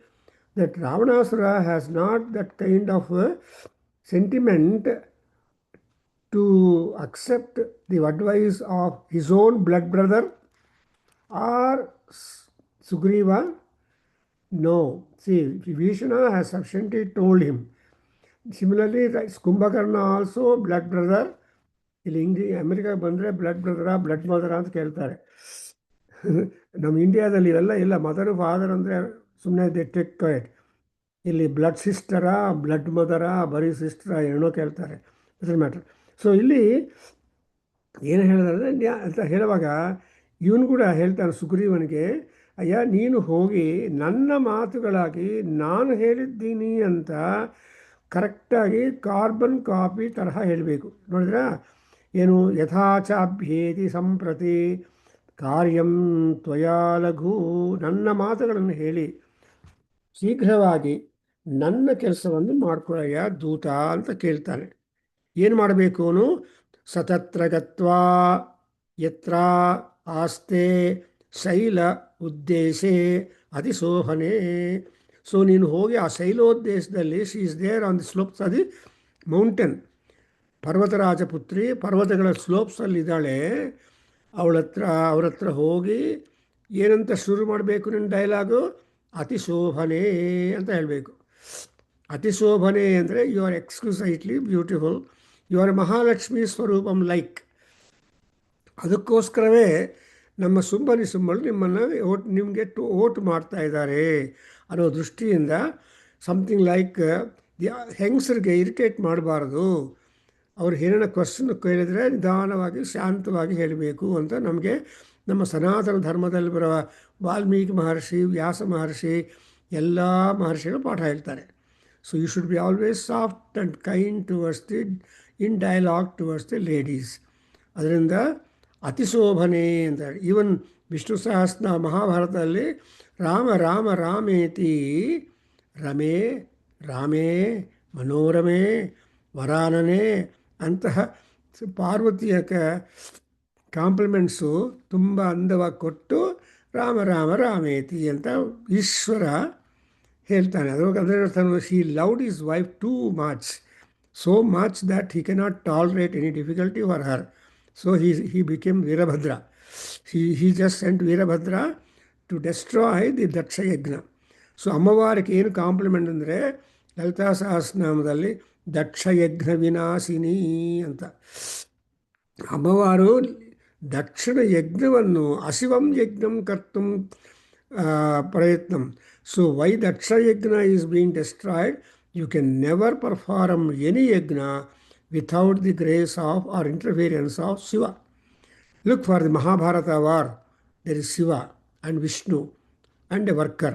that Ravanasura has not that kind of sentiment to accept the advice of his own blood brother or Sugriva. No. See, Vishnu has sufficiently told him. Similarly, Kumbhakarna also blood brother. ಇಲ್ಲಿ ಅಮೆರಿಕಾಗೆ ಬಂದರೆ blood ಬ್ರದರಾ blood ಮದರ ಅಂತ ಕೇಳ್ತಾರೆ. ನಮ್ಮ ಇಂಡಿಯಾದಲ್ಲಿ ಇವೆಲ್ಲ ಇಲ್ಲ. Mother father ಅಂದರೆ ಸುಮ್ಮನೆ ದೆ ಟೇಕ್ ಕ್ವೈಟ್. ಇಲ್ಲಿ ಬ್ಲಡ್ ಸಿಸ್ಟರಾ ಬ್ಲಡ್ ಮದರಾ ಬರೀ ಸಿಸ್ಟರಾ ಏನೋ ಕೇಳ್ತಾರೆ. ಮ್ಯಾಟರ್. ಸೊ ಇಲ್ಲಿ ಏನು ಹೇಳಿದ್ರೆ ಅಂತ ಹೇಳುವಾಗ ಇವನು ಕೂಡ ಹೇಳ್ತಾನೆ ಸುಗ್ರೀವನಿಗೆ, ಅಯ್ಯ ನೀನು ಹೋಗಿ ನನ್ನ ಮಾತುಗಳಾಗಿ ನಾನು ಹೇಳಿದ್ದೀನಿ ಅಂತ ಕರೆಕ್ಟಾಗಿ ಕಾರ್ಬನ್ ಕಾಪಿ ತರಹ ಹೇಳಬೇಕು. ನೋಡಿದ್ರಾ ಏನು, ಯಥಾಚಾಭ್ಯೇತಿ ಸಂಪ್ರತಿ ಕಾರ್ಯಂ ತ್ವಯಾ ಲಘು, ನನ್ನ ಮಾತುಗಳನ್ನು ಹೇಳಿ ಶೀಘ್ರವಾಗಿ ನನ್ನ ಕೆಲಸವನ್ನು ಮಾಡ್ಕೊಳ್ಳಯ್ಯ ದೂತ ಅಂತ ಕೇಳ್ತಾನೆ. ಏನು ಮಾಡಬೇಕು ಅವನು? ಸತತ್ರ ಗತ್ವಾ ಯತ್ರ ಆಸ್ತೆ ಶೈಲ ಉದ್ದೇಶೆ ಅತಿಶೋಭನೆ. ಸೊ ನೀನು ಹೋಗಿ ಆ ಶೈಲೋದ್ದೇಶದಲ್ಲಿ, she is there on the slopes of the mountain. ಪರ್ವತರಾಜಪುತ್ರಿ ಪರ್ವತಗಳ ಸ್ಲೋಪ್ಸಲ್ಲಿದ್ದಾಳೆ. ಅವ್ರ ಹತ್ರ ಹೋಗಿ ಏನಂತ ಶುರು ಮಾಡಬೇಕು ನಿನ್ನ ಡೈಲಾಗು? ಅತಿಶೋಭನೆ ಅಂತ ಹೇಳಬೇಕು. ಅತಿಶೋಭನೆ ಅಂದರೆ you are exquisitely beautiful, you are Mahalakshmi ಸ್ವರೂಪಂ ಲೈಕ್. ಅದಕ್ಕೋಸ್ಕರವೇ ನಮ್ಮ ಸುಂಬನಿ ಸುಮ್ಮಳು ನಿಮ್ಮನ್ನು ನಿಮಗೆ ಓಟ್ ಮಾಡ್ತಾ ಇದ್ದಾರೆ ಅನ್ನೋ ದೃಷ್ಟಿಯಿಂದ ಸಮಥಿಂಗ್ ಲೈಕ್ ಹೆಂಗಸರಿಗೆ ಇರಿಟೇಟ್ ಮಾಡಬಾರ್ದು. ಅವ್ರು ಏನೇನೋ ಕ್ವಶನ್ ಕೇಳಿದರೆ ನಿಧಾನವಾಗಿ ಶಾಂತವಾಗಿ ಹೇಳಬೇಕು ಅಂತ ನಮಗೆ ನಮ್ಮ ಸನಾತನ ಧರ್ಮದಲ್ಲಿ ಬರುವ ವಾಲ್ಮೀಕಿ ಮಹರ್ಷಿ, ವ್ಯಾಸ ಮಹರ್ಷಿ, ಎಲ್ಲ ಮಹರ್ಷಿಗಳು ಪಾಠ ಹೇಳ್ತಾರೆ. So you should be always soft and kind towards the in dialogue towards the ladies. ಅದರಿಂದ ಅತಿಶೋಭನೆ ಅಂತ ಈವನ್ ವಿಷ್ಣು ಸಹಸ್ರ ಮಹಾಭಾರತದಲ್ಲಿ ರಾಮ ರಾಮ ರಾಮೇತಿ ರಮೇ ರಾಮೇ ಮನೋರಮೆ ವರಾನನೆ ಅಂತಹ ಪಾರ್ವತಿಯ ಕಾಂಪ್ಲಿಮೆಂಟ್ಸು ತುಂಬ ಅಂದವಾಗಿ ಕೊಟ್ಟು ರಾಮ ರಾಮ ರಾಮೇತಿ ಅಂತ ಈಶ್ವರ ಹೇಳ್ತಾನೆ. ಅದರ she loved his wife too much, so much that he cannot tolerate any difficulty for her. So he became Virabhadra. he just sent Virabhadra to destroy the Daksha yajna. So ಅಮ್ಮವಾರಿಗೆ ಏನು ಕಾಂಪ್ಲಿಮೆಂಟ್ ಅಂದರೆ ಲಲಿತಾ ಸಹಸ್ರನಾಮದಲ್ಲಿ ದಕ್ಷಯಜ್ಞ ವಿನಾಶಿನಿ ಅಂತ. ಅಮ್ಮವಾರು ದಕ್ಷಿಣ ಯಜ್ಞವನ್ನು ಅಶಿವಂ ಯಜ್ಞಂ ಕರ್ತುಂ ಪ್ರಯತ್ನಂ. So why Dakshayajna is being destroyed? You can never perform any yajna without the grace of or interference of Shiva. Look for the Mahabharata war. There is Shiva and Vishnu and a worker.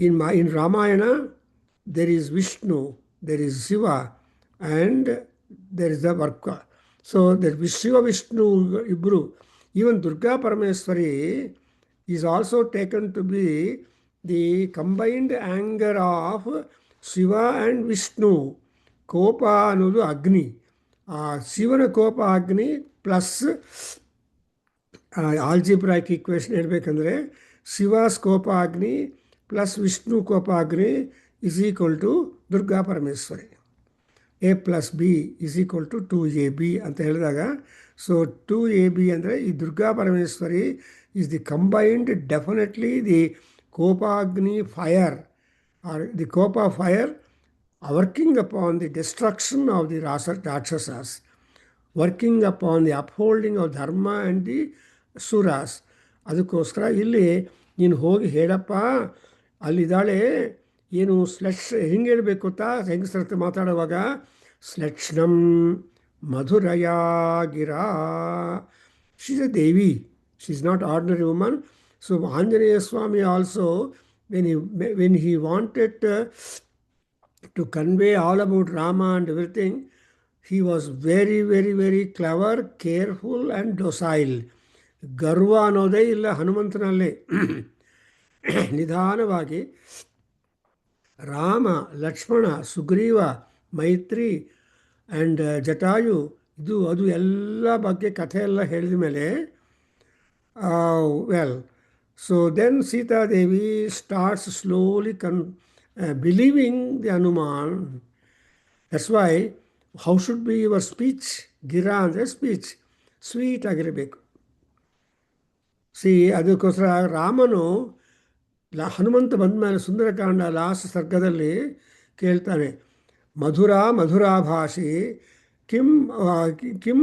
In Ramayana, there is Vishnu, there is Shiva, and there is the worker. So there is Shiva, Vishnu, Ibru. Even Durga Parameswari is also taken to be the combined anger of Shiva and Vishnu. ಕೋಪ ಅನ್ನೋದು ಅಗ್ನಿ. ಶಿವನ ಕೋಪ ಅಗ್ನಿ plus algebraic equation ಹೇಳಬೇಕಂದ್ರೆ ಶಿವಾಸ್ ಕೋಪ ಅಗ್ನಿ plus Vishnu kopa agni is equal to Durga Parameshwari. A plus B is equal to 2ab ಅಂತ ಹೇಳಿದಾಗ, ಸೊ 2ab ಅಂದರೆ ಈ Durga Parameshwari is the combined definitely the kopagni fire or the kopa fire working upon the destruction of the Rakshasas, working upon the upholding of Dharma and the Suras. ಅದಕ್ಕೋಸ್ಕರ ಇಲ್ಲಿ ನೀನು ಹೋಗಿ ಹೇಳಪ್ಪ, ಅಲ್ಲಿದ್ದಾಳೆ ಏನು ಸ್ಲೆಕ್ಷ ಹೆಂಗೆ ಹೇಳಬೇಕು ಗೊತ್ತಾ? ಹೆಂಗಸ್ರ ಹತ್ರ ಮಾತಾಡುವಾಗ ಸ್ಲೆಕ್ಷ್ಣಂ ಮಧುರಯಾಗಿರಾ. She is a Devi, she is not ordinary woman. So Anjaneya Swamy also when he wanted to convey all about Rama and everything, he was very, very, very clever, careful and docile. ಗರ್ವ ಅನ್ನೋದೇ ಇಲ್ಲ ಹನುಮಂತನಲ್ಲಿ. ನಿಧಾನವಾಗಿ ರಾಮ, ಲಕ್ಷ್ಮಣ, ಸುಗ್ರೀವ, ಮೈತ್ರಿ ಆ್ಯಂಡ್ ಜಟಾಯು ಅದು ಎಲ್ಲ ಬಗ್ಗೆ ಕಥೆ ಎಲ್ಲ ಹೇಳಿದ ಮೇಲೆ well So then Sita Devi starts slowly believing the Hanuman. That's why, how should be your speech? ಗಿರ ಅಂದರೆ ಸ್ಪೀಚ್ ಸ್ವೀಟ್ ಆಗಿರಬೇಕು. ಅದಕ್ಕೋಸ್ಕರ ರಾಮನು ಹನುಮಂತ ಬಂದ ಮೇಲೆ ಸುಂದರಕಾಂಡ ಲಾಸ್ಟ್ ಸರ್ಗದಲ್ಲಿ ಕೇಳ್ತಾನೆ, ಮಧುರ ಮಧುರಾಭಾಷಿ ಕಿಂ ಕಿಂ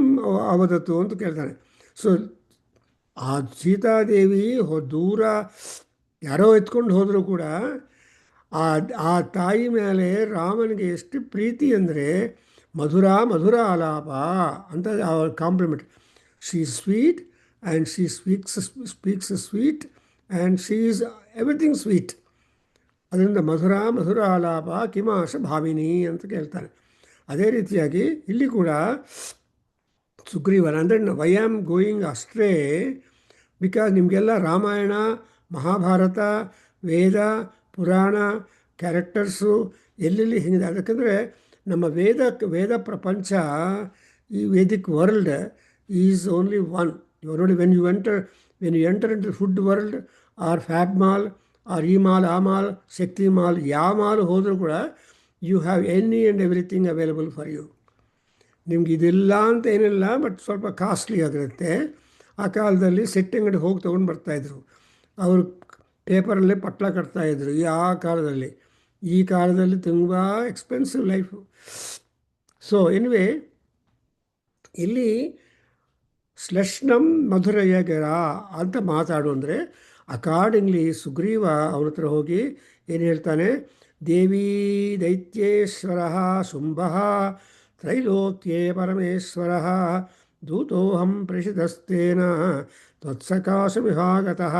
ಅವದತ್ತು ಅಂತ ಕೇಳ್ತಾನೆ. ಸೊ ಆ ಸೀತಾದೇವಿ ದೂರ ಯಾರೋ ಎತ್ಕೊಂಡು ಹೋದರೂ ಕೂಡ ಆ ತಾಯಿ ಮೇಲೆ ರಾಮನಿಗೆ ಎಷ್ಟು ಪ್ರೀತಿ ಅಂದರೆ ಮಧುರ ಮಧುರ ಆಲಾಪ ಅಂತ compliment. She is sweet and she speaks sweet and she is everything sweet. ಅದರಿಂದ ಮಧುರ ಮಧುರ ಆಲಾಪ ಕಿಮಾಶ ಭಾವಿನಿ ಅಂತ ಕೇಳ್ತಾನೆ. ಅದೇ ರೀತಿಯಾಗಿ ಇಲ್ಲಿ ಕೂಡ ಸುಗ್ರೀವನ ಅಂದರೆ ವೈ ಆಮ್ ಗೋಯಿಂಗ್ ಅಸ್ಟ್ರೇ ಬಿಕಾಸ್ ನಿಮಗೆಲ್ಲ ರಾಮಾಯಣ ಮಹಾಭಾರತ ವೇದ ಪುರಾಣ ಕ್ಯಾರೆಕ್ಟರ್ಸು ಎಲ್ಲೆಲ್ಲಿ ಹೆಂಗಿದೆ. ಅದಕ್ಕೆಂದರೆ ನಮ್ಮ ವೇದ ಪ್ರಪಂಚ, ಈ Vedic world is only one. ಇವಾಗ ನೋಡಿ, when you enter in the food world or fab mall or ಈ ಮಾಲ್ ಆ ಮಾಲ್ ಶಕ್ತಿ ಮಾಲ್, ಯಾವ ಮಾಲ್ ಹೋದರೂ ಕೂಡ you have any and everything available for you. ನಿಮ್ಗೆ ಇದಿಲ್ಲ ಅಂತ ಏನಿಲ್ಲ, ಬಟ್ ಸ್ವಲ್ಪ ಕಾಸ್ಟ್ಲಿ ಆಗಿರುತ್ತೆ. ಆ ಕಾಲದಲ್ಲಿ ಸೆಟ್ ಅಂಗಡಿ ಹೋಗಿ ತೊಗೊಂಡು ಬರ್ತಾಯಿದ್ರು. ಅವರು ಪೇಪರಲ್ಲೇ ಪಟ್ಲ ಕಟ್ತಾಯಿದ್ರು ಆ ಕಾಲದಲ್ಲಿ. ಈ ಕಾಲದಲ್ಲಿ ತುಂಬ ಎಕ್ಸ್ಪೆನ್ಸಿವ್ ಲೈಫು. ಸೊ ಎನಿವೇ, ಇಲ್ಲಿ ಶ್ಲಷ್ಣಂ ಮಧುರಯಗರ ಅಂತ ಮಾತಾಡು ಅಂದರೆ ಅಕಾರ್ಡಿಂಗ್ಲಿ ಸುಗ್ರೀವ ಅವನ ಹತ್ರ ಹೋಗಿ ಏನು ಹೇಳ್ತಾನೆ, ದೇವಿ ದೈತ್ಯೇಶ್ವರ ಶುಂಭ ತ್ರೈಲೋಕ್ಯೇ ಪರಮೇಶ್ವರ ದೂತೋಹಂ ಪ್ರೇಷಿತಸ್ತೇನ ತ್ವತ್ಸಕಾಶಮಿಹಾಗತಃ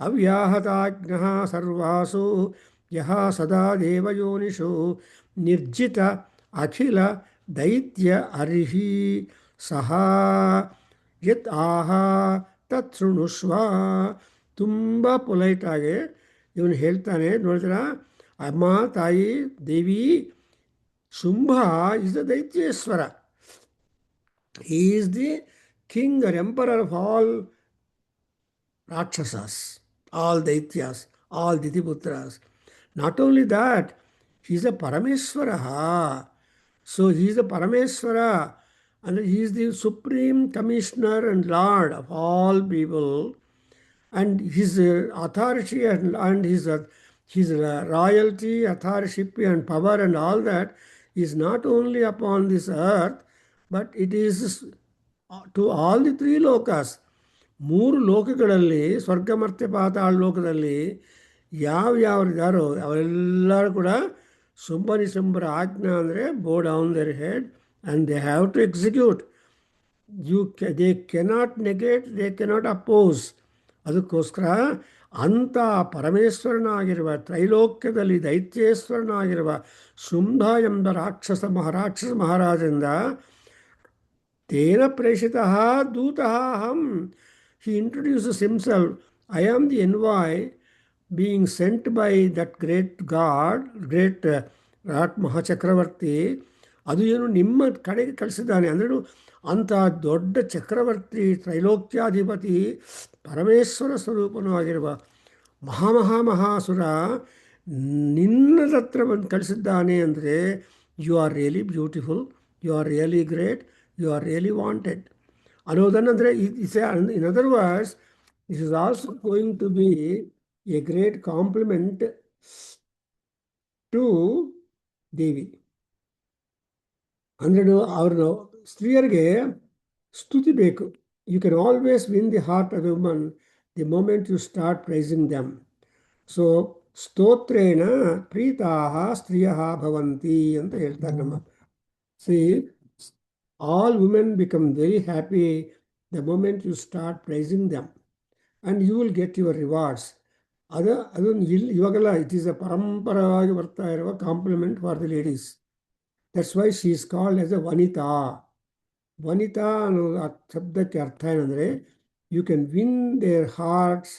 ಅವ್ಯಾಹತಾಜ್ಞಃ ಸರ್ವಾಸು ಯಃ ಸದಾ ದೇವಯೋನಿಷು ನಿರ್ಜಿತ ಅಖಿಲ ದೈತ್ಯ ಅರ್ಹಿ ಸಹ ಯತ್ ಆಹ ತತ್ ಶೃಣುಷ್ವ. ತುಂಬ ಪೊಲೈಟಾಗಿ ಇವನು ಹೇಳ್ತಾನೆ. ನೋಡಿದ್ರ, ಅಮ್ಮ ತಾಯಿ ದೇವಿ, Shumbha is the Daityeshwara. He is the king or emperor of all Rakshasas, all Daityas, all Ditiputras. Not only that, he is a Parameshwara. So he is a Parameshwara, and he is the supreme commissioner and lord of all people. And his authority and his royalty, authorship and power and all that is not only upon this earth, but it is to all the three lokas. ಮೂರು ಲೋಕಗಳಲ್ಲಿ, ಸ್ವರ್ಗ ಮರ್ತ್ಯ ಪಾತಾಳ ಲೋಕದಲ್ಲಿ ಯಾರ್ಯಾರು ಅವರೆಲ್ಲರೂ ಕೂಡ ಶುಂಭನಿಶುಂಭರ ಆಜ್ಞಾ ಅಂದರೆ bow down their head and they have to execute. They cannot negate, they cannot oppose. ಅದಕ್ಕೋಸ್ಕರ ಅಂಥ ಪರಮೇಶ್ವರನಾಗಿರುವ, ತ್ರೈಲೋಕ್ಯದಲ್ಲಿ ದೈತ್ಯೇಶ್ವರನಾಗಿರುವ ಶುಂಭ ಎಂಬ ರಾಕ್ಷಸ ಮಹಾರಾಜರಿಂದ ತೇನ ಪ್ರೇಷಿತಃ ದೂತಃ ಅಹಂ. He introduces himself. I am the envoy being sent by that great God, great ಮಹಾಚಕ್ರವರ್ತಿ. ಅದು ಏನು ನಿಮ್ಮ ಕಡೆಗೆ ಕಳಿಸಿದ್ದಾನೆ ಅಂದ್ರೂ, ಅಂಥ ದೊಡ್ಡ ಚಕ್ರವರ್ತಿ, ತ್ರೈಲೋಕ್ಯಾಧಿಪತಿ, ಪರಮೇಶ್ವರ ಸ್ವರೂಪನೂ ಆಗಿರುವ ಮಹಾಸುರ ನಿನ್ನದ ಹತ್ರ ಬಂದು ಕಳಿಸಿದ್ದಾನೆ ಅಂದರೆ you are really beautiful, you are really great, you are really wanted ಅನ್ನೋದನ್ನಂದರೆ in other words, this is also going to be a great compliment to Devi. ಅಂದರೆ ಅವ್ರನ್ನ ಸ್ತ್ರೀಯರಿಗೆ ಸ್ತುತಿ ಬೇಕು. You can always win the heart of a woman the moment you start praising them. So ಸ್ತೋತ್ರೇಣ ಪ್ರೀತಾಃ ಸ್ತ್ರೀಯಃ ಭವಂತಿ ಅಂತ ಹೇಳ್ತಾರೆ ನಮ್ಮ. See, all women become very happy the moment you start praising them, and you will get your rewards. ಅದೊಂದು ಇವಾಗೆಲ್ಲ it is a ಪರಂಪರವಾಗಿ ಬರ್ತಾ ಇರುವ compliment for the ladies. That's why she is called as a Vanita. ವನಿತಾ ಅನ್ನೋ ಆ ಶಬ್ದಕ್ಕೆ ಅರ್ಥ ಏನಂದರೆ you can win their hearts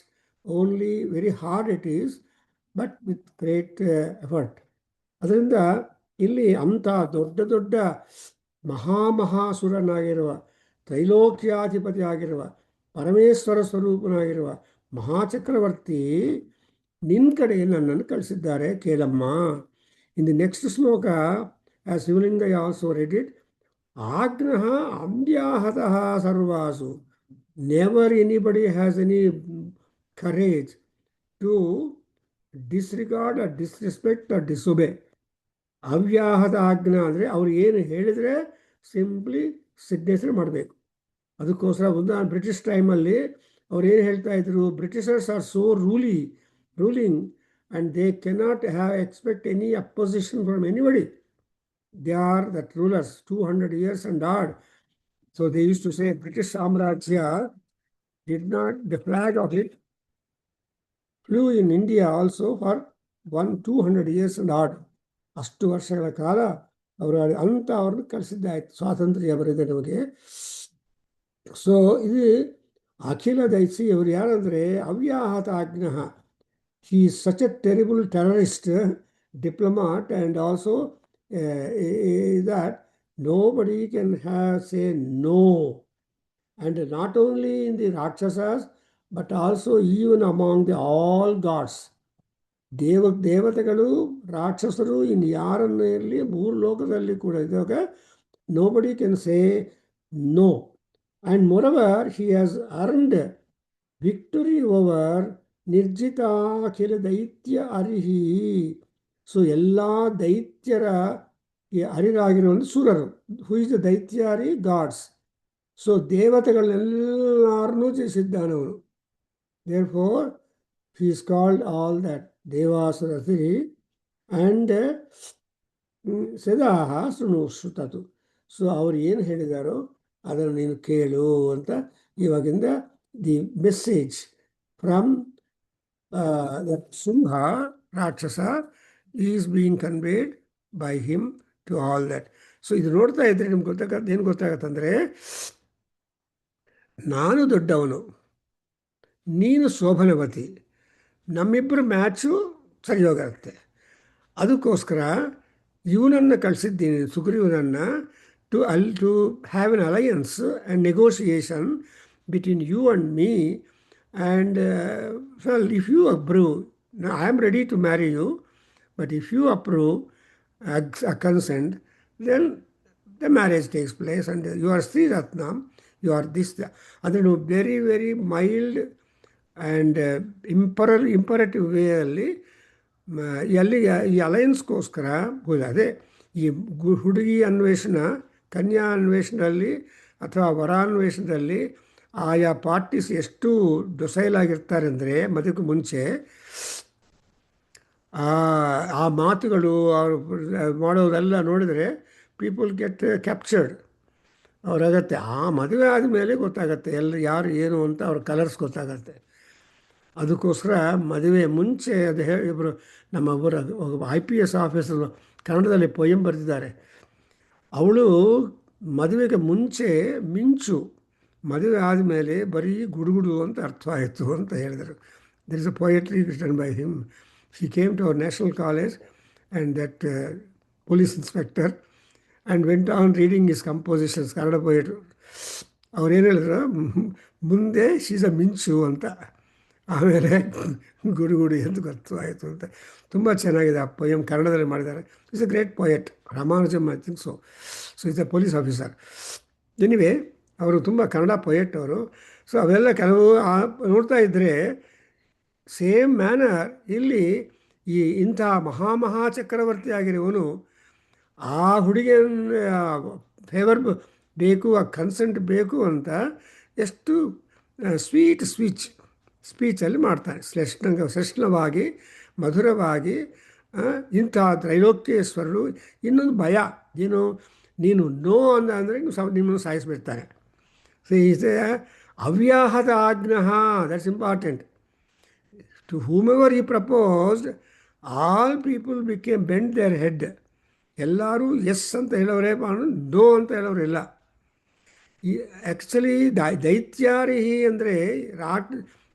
only, very hard it is, but with great effort. ಅದರಿಂದ ಇಲ್ಲಿ ಅಂಥ ದೊಡ್ಡ ದೊಡ್ಡ ಮಹಾಸುರನಾಗಿರುವ, ತ್ರೈಲೋಕ್ಯಾಧಿಪತಿ ಆಗಿರುವ, ಪರಮೇಶ್ವರ ಸ್ವರೂಪನಾಗಿರುವ ಮಹಾಚಕ್ರವರ್ತಿ ನಿನ್ನ ಕಡೆ ನನ್ನನ್ನು ಕಳಿಸಿದ್ದಾರೆ ಕೇಳಮ್ಮ. In the next shloka, as Shivalingaiah also read it, ಆಗ್ನಃ ಅಂಬ್ಯಾಹತಃ ಸರ್ವಾಸು. Never anybody has any courage to disregard or disrespect or disobey. ಅವ್ಯಾಹತ ಆಜ್ಞಾ ಅಂದರೆ ಅವ್ರು ಏನು ಹೇಳಿದರೆ ಸಿಂಪ್ಲಿ ಸಿಗ್ನೇಚರ್ ಮಾಡಬೇಕು. ಅದಕ್ಕೋಸ್ಕರ ಬ್ರಿಟಿಷ್ ಟೈಮಲ್ಲಿ ಅವ್ರು ಏನು ಹೇಳ್ತಾ ಇದ್ರು, Britishers are so ruling and they cannot have expect any opposition from anybody. They are the rulers 200 years and odd. So they used to say British Samrajya did not, the flag of it flew in India also for 200 years and odd. ಅಷ್ಟು ವರ್ಷಗಳ ಕಾಲ ಅವರು ಅಂತ ಅವ್ರನ್ನ ಕಳಿಸಿದ್ದಾಯ್ತು ಸ್ವಾತಂತ್ರ್ಯ ಬರೆದ ನಮಗೆ. So ಇದು ಅಖಿಲ ದೈತ್ಸಿ ಅವರು ಯಾರಂದರೆ ಅವ್ಯಾಹತ ಆಜ್ಞಃ. He is such a terrible terrorist, diplomat, and also that nobody can say no. And not only in the Rakshasas, but also even among the all gods. ದೇವತೆಗಳು ರಾಕ್ಷಸರು ಇನ್ನು ಯಾರನ್ನು ಇರಲಿ ಮೂರು ಲೋಕದಲ್ಲಿ ಕೂಡ ಇದ್ದಾಗ nobody can say no. And moreover, he has earned victory over ನಿರ್ಜಿತಾಖಿಲ ದೈತ್ಯ ಅರಿಹಿ. ಸೊ ಎಲ್ಲ ದೈತ್ಯರ ಅರಿರಾಗಿರೋ ಸುರರು, who is the Daityari gods. So ದೇವತೆಗಳನ್ನೆಲ್ಲರನ್ನೂ ಜಯಿಸಿದ್ದಾನವನು. Therefore he is called all that ದೇವಾಸುರಸಿ. ಆ್ಯಂಡ್ ಸದಾಹ ಶೃಣು. ಸೊ ಅವ್ರು ಏನು ಹೇಳಿದಾರೋ ಅದನ್ನು ನೀನು ಕೇಳು ಅಂತ ಇವಾಗಿಂದ the message from Simha rakshasa is being conveyed by him to all that. So ಇದು ನೋಡ್ತಾ ಇದ್ರೆ ನಿಮ್ಗೆ ಏನು ಗೊತ್ತಾಗತ್ತಂದರೆ, ನಾನು ದೊಡ್ಡವನು, ನೀನು ಶೋಭನವತಿ, ನಮ್ಮಿಬ್ಬರ ಮ್ಯಾಚು ಸರಿ ಹೋಗುತ್ತೆ. ಅದಕ್ಕೋಸ್ಕರ ಇವನನ್ನು ಕಳಿಸಿದ್ದೀನಿ, ಸುಗ್ರೀವನನ್ನು, to have an alliance and negotiation between you and me. And well, if you approve, I am ready to marry you, but if you approve a consent, then the marriage takes place and you are Sri Ratnam, you are this. ಅದನ್ನು very very mild and imperative ವೇಯಲ್ಲಿ ಎಲ್ಲಿ ಈ ಅಲಯನ್ಸ್ಗೋಸ್ಕರ ಅದೇ ಈ ಹುಡುಗಿ ಅನ್ವೇಷಣ, ಕನ್ಯಾ ಅನ್ವೇಷಣದಲ್ಲಿ ಅಥವಾ ವರಾನ್ವೇಷಣದಲ್ಲಿ ಆಯಾ parties ಎಷ್ಟು ಡೊಸೈಲಾಗಿರ್ತಾರೆ ಅಂದರೆ ಮದುವೆಗೆ ಮುಂಚೆ ಆ ಮಾತುಗಳು ಅವರು ಮಾಡೋದೆಲ್ಲ ನೋಡಿದರೆ ಪೀಪಲ್ ಗೆಟ್ ಕ್ಯಾಪ್ಚರ್ಡ್. ಅವರಾಗತ್ತೆ ಆ ಮದುವೆ ಆದಮೇಲೆ ಗೊತ್ತಾಗತ್ತೆ ಯಾರು ಏನು ಅಂತ ಅವ್ರ ಕಲರ್ಸ್ ಗೊತ್ತಾಗತ್ತೆ. ಅದಕ್ಕೋಸ್ಕರ ಮದುವೆ ಮುಂಚೆ ಅದು ಇಬ್ಬರು ನಮ್ಮ ಒಬ್ಬರು IPS ಆಫೀಸರು ಕನ್ನಡದಲ್ಲಿ ಪೊಯಮ್ ಬರೆದಿದ್ದಾರೆ. ಅವಳು ಮದುವೆಗೆ ಮುಂಚೆ ಮಿಂಚು, ಮದುವೆ ಆದಮೇಲೆ ಬರೀ ಗುಡುಗುಡು ಅಂತ ಅರ್ಥ ಆಯಿತು ಅಂತ ಹೇಳಿದರು. There is a poetry written by him. He came to our national college and that police inspector and went on reading his compositions, Kannada poetry. ಅವ್ರೇನು ಹೇಳಿದ್ರು, ಮುಂದೆ ಶೀಸ್ ಅ ಮಿಂಚು ಅಂತ, ಆಮೇಲೆ ಗುಡುಗುಡಿ ಅಂತ ಗೊತ್ತಾಯಿತು ಅಂತ. ತುಂಬ ಚೆನ್ನಾಗಿದೆ ಆ ಪೊಯಮ್, ಕನ್ನಡದಲ್ಲಿ ಮಾಡಿದ್ದಾರೆ. Is a great poet, Ramanujam I think so. So is a police officer. Anyway ಅವರು ತುಂಬ ಕನ್ನಡ ಪೊಯೆಟ್ ಅವರು. ಸೊ ಅವೆಲ್ಲ ಕೆಲವು ನೋಡ್ತಾ ಇದ್ದರೆ ಸೇಮ್ ಮ್ಯಾನರ್ ಇಲ್ಲಿ ಈ ಇಂಥ ಮಹಾಚಕ್ರವರ್ತಿ ಆಗಿರುವವನು ಆ ಹುಡುಗಿಯನ್ನು ಫೇವರ್ ಬೇಕು, ಆ ಕನ್ಸೆಂಟ್ ಬೇಕು ಅಂತ ಎಷ್ಟು ಸ್ಪೀಚಲ್ಲಿ ಮಾಡ್ತಾನೆ, ಶ್ಲೇಷ್ಣವಾಗಿ ಮಧುರವಾಗಿ. ಇಂಥ ತ್ರೈಲೋಕ್ಯೇಶ್ವರರು. ಇನ್ನೊಂದು ಭಯ ಏನು, ನೀನು ನೋ ಅಂದರೆ ನಿಮ್ಮನ್ನು ಸಾಯಿಸಿಬಿಡ್ತಾನೆ. ಸೊ ಈಸ್ ಅವ್ಯಾಹತ ಆಜ್ಞಃ, that's important. To whomever he proposed, all people became bent their head. ಎಲ್ಲರೂ ಎಸ್ ಅಂತ ಹೇಳೋರೇ, ನೋ ಅಂತ ಹೇಳೋರು ಇಲ್ಲ. ಈ ಆ್ಯಕ್ಚುಲಿ ದೈತ್ಯಾರಿಹಿ ಅಂದರೆ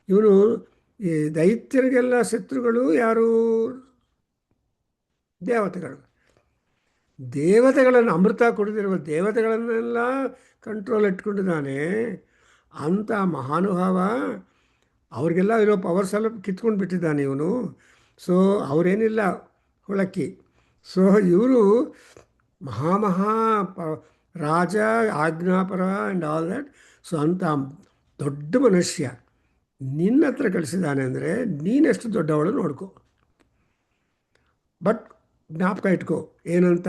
ಇವನು ಈ ದೈತ್ಯರಿಗೆಲ್ಲ ಶತ್ರುಗಳು ಯಾರು? ದೇವತೆಗಳನ್ನು ಅಮೃತ ಕುಡಿದಿರುವ ದೇವತೆಗಳನ್ನೆಲ್ಲ ಕಂಟ್ರೋಲ್ ಇಟ್ಕೊಂಡಿದ್ದಾನೆ ಅಂಥ ಮಹಾನುಭಾವ. ಅವ್ರಿಗೆಲ್ಲ ಇರೋ ಪವರ್ಸ್ ಎಲ್ಲ ಕಿತ್ಕೊಂಡು ಬಿಟ್ಟಿದ್ದಾನೆ ಇವನು. ಸೊ ಅವರೇನಿಲ್ಲ ಹುಳಕ್ಕಿ. ಸೊ ಇವರು ಮಹಾ ರಾಜ, ಆಜ್ಞಾಪರ ಆ್ಯಂಡ್ ಆಲ್ ದ್ಯಾಟ್. ಸೊ ಅಂಥ ದೊಡ್ಡ ಮನುಷ್ಯ ನಿನ್ನ ಹತ್ರ ಕಳಿಸಿದ್ದಾನೆ ಅಂದರೆ ನೀನೆಷ್ಟು ದೊಡ್ಡವಳು ನೋಡ್ಕೊ. ಬಟ್ ಜ್ಞಾಪಕ ಇಟ್ಕೋ ಏನಂತ,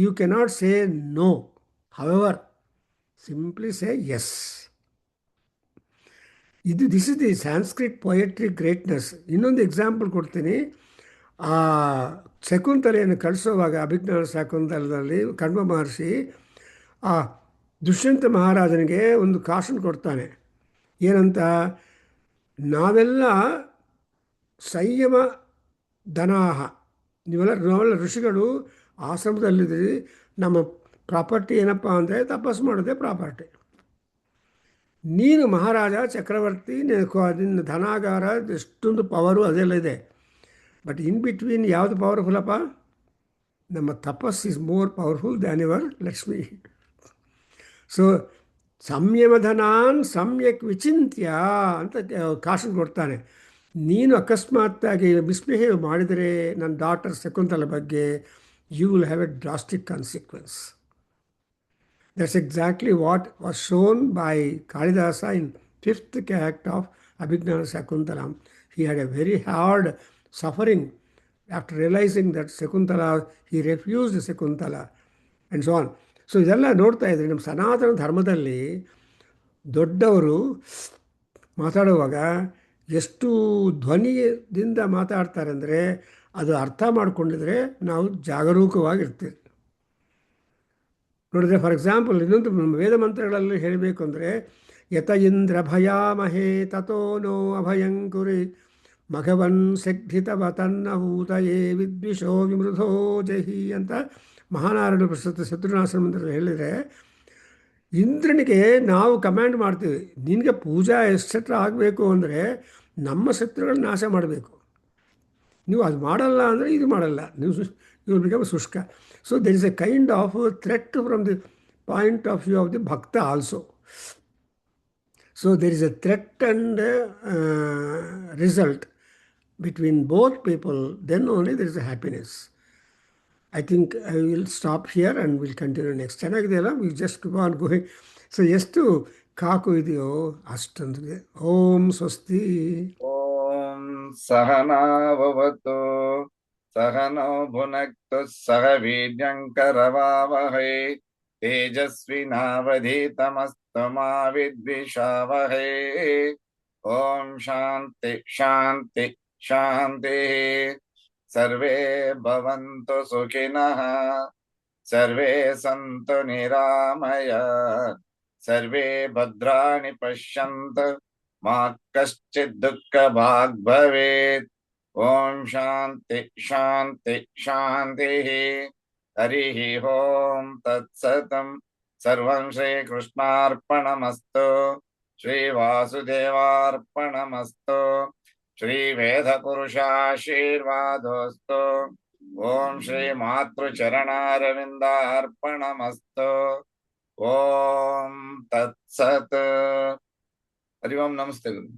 you cannot say no, however simply say yes. This is the Sanskrit poetry greatness. ಇನ್ನೊಂದು ಎಕ್ಸಾಂಪಲ್ ಕೊಡ್ತೀನಿ. ಆ ಶಕುಂತಲೆಯನ್ನು ಕಳಿಸೋವಾಗ ಅಭಿಜ್ಞಾನ ಶಾಕುಂತಲದಲ್ಲಿ ಕಣ್ವ ಮಹರ್ಷಿ ಆ ದುಷ್ಯಂತ ಮಹಾರಾಜನಿಗೆ ಒಂದು ಕಾಶನ್ ಕೊಡ್ತಾನೆ. ಏನಂತ, ನಾವೆಲ್ಲ ಸಂಯಮ ಧನಾಹ, ನಾವೆಲ್ಲ ಋಷಿಗಳು ಆಶ್ರಮದಲ್ಲಿದ್ದೀರಿ, ನಮ್ಮ ಪ್ರಾಪರ್ಟಿ ಏನಪ್ಪ ಅಂದರೆ ತಪಸ್ಸು ಮಾಡೋದೇ ಪ್ರಾಪರ್ಟಿ. ನೀನು ಮಹಾರಾಜ ಚಕ್ರವರ್ತಿ, ನಿನ್ನ ಧನಾಗಾರ ಎಷ್ಟೊಂದು ಪವರು ಅದೆಲ್ಲ ಇದೆ. ಬಟ್ ಇನ್ ಬಿಟ್ವೀನ್ ಯಾವುದು ಪವರ್ಫುಲ್ಲಪ್ಪ? ನಮ್ಮ tapas is more powerful than your Lakshmi. So ಸಂಯಮಧನಾನ್ ಸಮ್ಯಕ್ ವಿಚಿಂತ್ಯ ಅಂತ ಕಾಶನ್ ಕೊಡ್ತಾನೆ. ನೀನು ಅಕಸ್ಮಾತ್ತಾಗಿ ಮಿಸ್ಬಿಹೇವ್ ಮಾಡಿದರೆ ನನ್ನ ಡಾಟರ್ ಶಕುಂತಲ ಬಗ್ಗೆ, you will have a drastic consequence. That's exactly what was shown by Kalidasa in 5th act of Abhignana Shakuntalam. He had a very hard suffering after realizing that Shakuntala, he refused Shakuntala and so on. So ಇದೆಲ್ಲ ನೋಡ್ತಾ ಇದ್ರಿ ನಮ್ಮ ಸನಾತನ ಧರ್ಮದಲ್ಲಿ ದೊಡ್ಡವರು ಮಾತಾಡುವಾಗ ಎಷ್ಟು ಧ್ವನಿಯಿಂದ ಮಾತಾಡ್ತಾರೆ ಅಂದರೆ ಅದು ಅರ್ಥ ಮಾಡಿಕೊಂಡಿದ್ರೆ ನಾವು ಜಾಗರೂಕವಾಗಿರ್ತೀವಿ. ನೋಡಿದ್ರೆ ಫಾರ್ ಎಕ್ಸಾಂಪಲ್ ಇನ್ನೊಂದು ವೇದ ಮಂತ್ರಗಳಲ್ಲಿ ಹೇಳಬೇಕು ಅಂದರೆ, ಯತ ಇಂದ್ರ ಭಯಾಮಹೇ ತಥೋ ನೋ ಅಭಯಂಕುರಿ ಮಘವನ್ ಶಗ್ಧಿತವ ತನ್ನ ಹೂತಯೇ ವಿದ್ವಿಷೋ ವಿಮೃಧೋ ಜಹಿ ಅಂತ ಮಹಾನಾರಾಯಣ ಪ್ರಸ್ತುತ ಶತ್ರುನಾಶನ ಮಂತ್ರದಲ್ಲಿ ಹೇಳಿದರೆ, ಇಂದ್ರನಿಗೆ ನಾವು ಕಮ್ಯಾಂಡ್ ಮಾಡ್ತೀವಿ, ನಿನಗೆ ಪೂಜಾ ಎಕ್ಸೆಟ್ರಾ ಆಗಬೇಕು ಅಂದರೆ ನಮ್ಮ ಶತ್ರುಗಳನ್ನ ನಾಶ ಮಾಡಬೇಕು. ನೀವು ಅದು ಮಾಡಲ್ಲ ಅಂದರೆ ಇದು ಮಾಡಲ್ಲ, you will become Sushka. So there is a kind of threat from the point of view of the Bhakta also. So there is a threat and result between both people, then only there is a happiness. I think I will stop here and we'll continue next. ಚೆನ್ನಾಗಿದೆಯಲ್ಲ, we just go on going. So ಎಷ್ಟು cock ಇದೆಯೋ ಅಷ್ಟೊಂದಿದೆ. ಓಂ ಸ್ವಸ್ತಿ. ಓಂ ಸಹನಾವವತು ಸಹನೋ ಭುನಕ್ತು ಸಹ ವೀರ್ಯಂಕರವಾವಹೈ ತೇಜಸ್ವಿನಾವಧೀತಮಸ್ತು ಮಾ ವಿದ್ವಿಷಾವಹೈ. ಓಂ ಶಾಂತಿ ಶಾಂತಿ ಶಾಂತಿ. ಸರ್ವೇ ಭವಂತು ಸುಖಿನಃ, ಸರ್ವೇ ಸಂತು ನಿರಾಮಯಾತ್, ಸರ್ವೇ ಭದ್ರಾಣಿ ಪಶ್ಯಂತು ಮಾ ಕಶ್ಚಿತ್ ದುಃಖ ಭಾಗ್ ಭವೇತ್. ಓಂ ಶಾಂತಿ ಶಾಂತಿ ಶಾಂತಿ. ಹರಿ ಓಂ ತತ್ಸತಂ. ಸರ್ವಂ ಶ್ರೀ ಕೃಷ್ಣಾರ್ಪಣಮಸ್ತು. ಶ್ರೀ ವಾಸುದೇವಾರ್ಪಣಮಸ್ತು. ಶ್ರೀ ವೇದ ಪುರುಷಾಶೀರ್ವಾದೋಸ್ತು. ಓಂ ಶ್ರೀ ಮಾತೃಚರಣಾರವಿಂದಾರ್ಪಣಮಸ್ತು. ಓಂ ತತ್ಸತ್. ಹರಿ ಓಂ. ನಮಸ್ತೆ ಗುರು.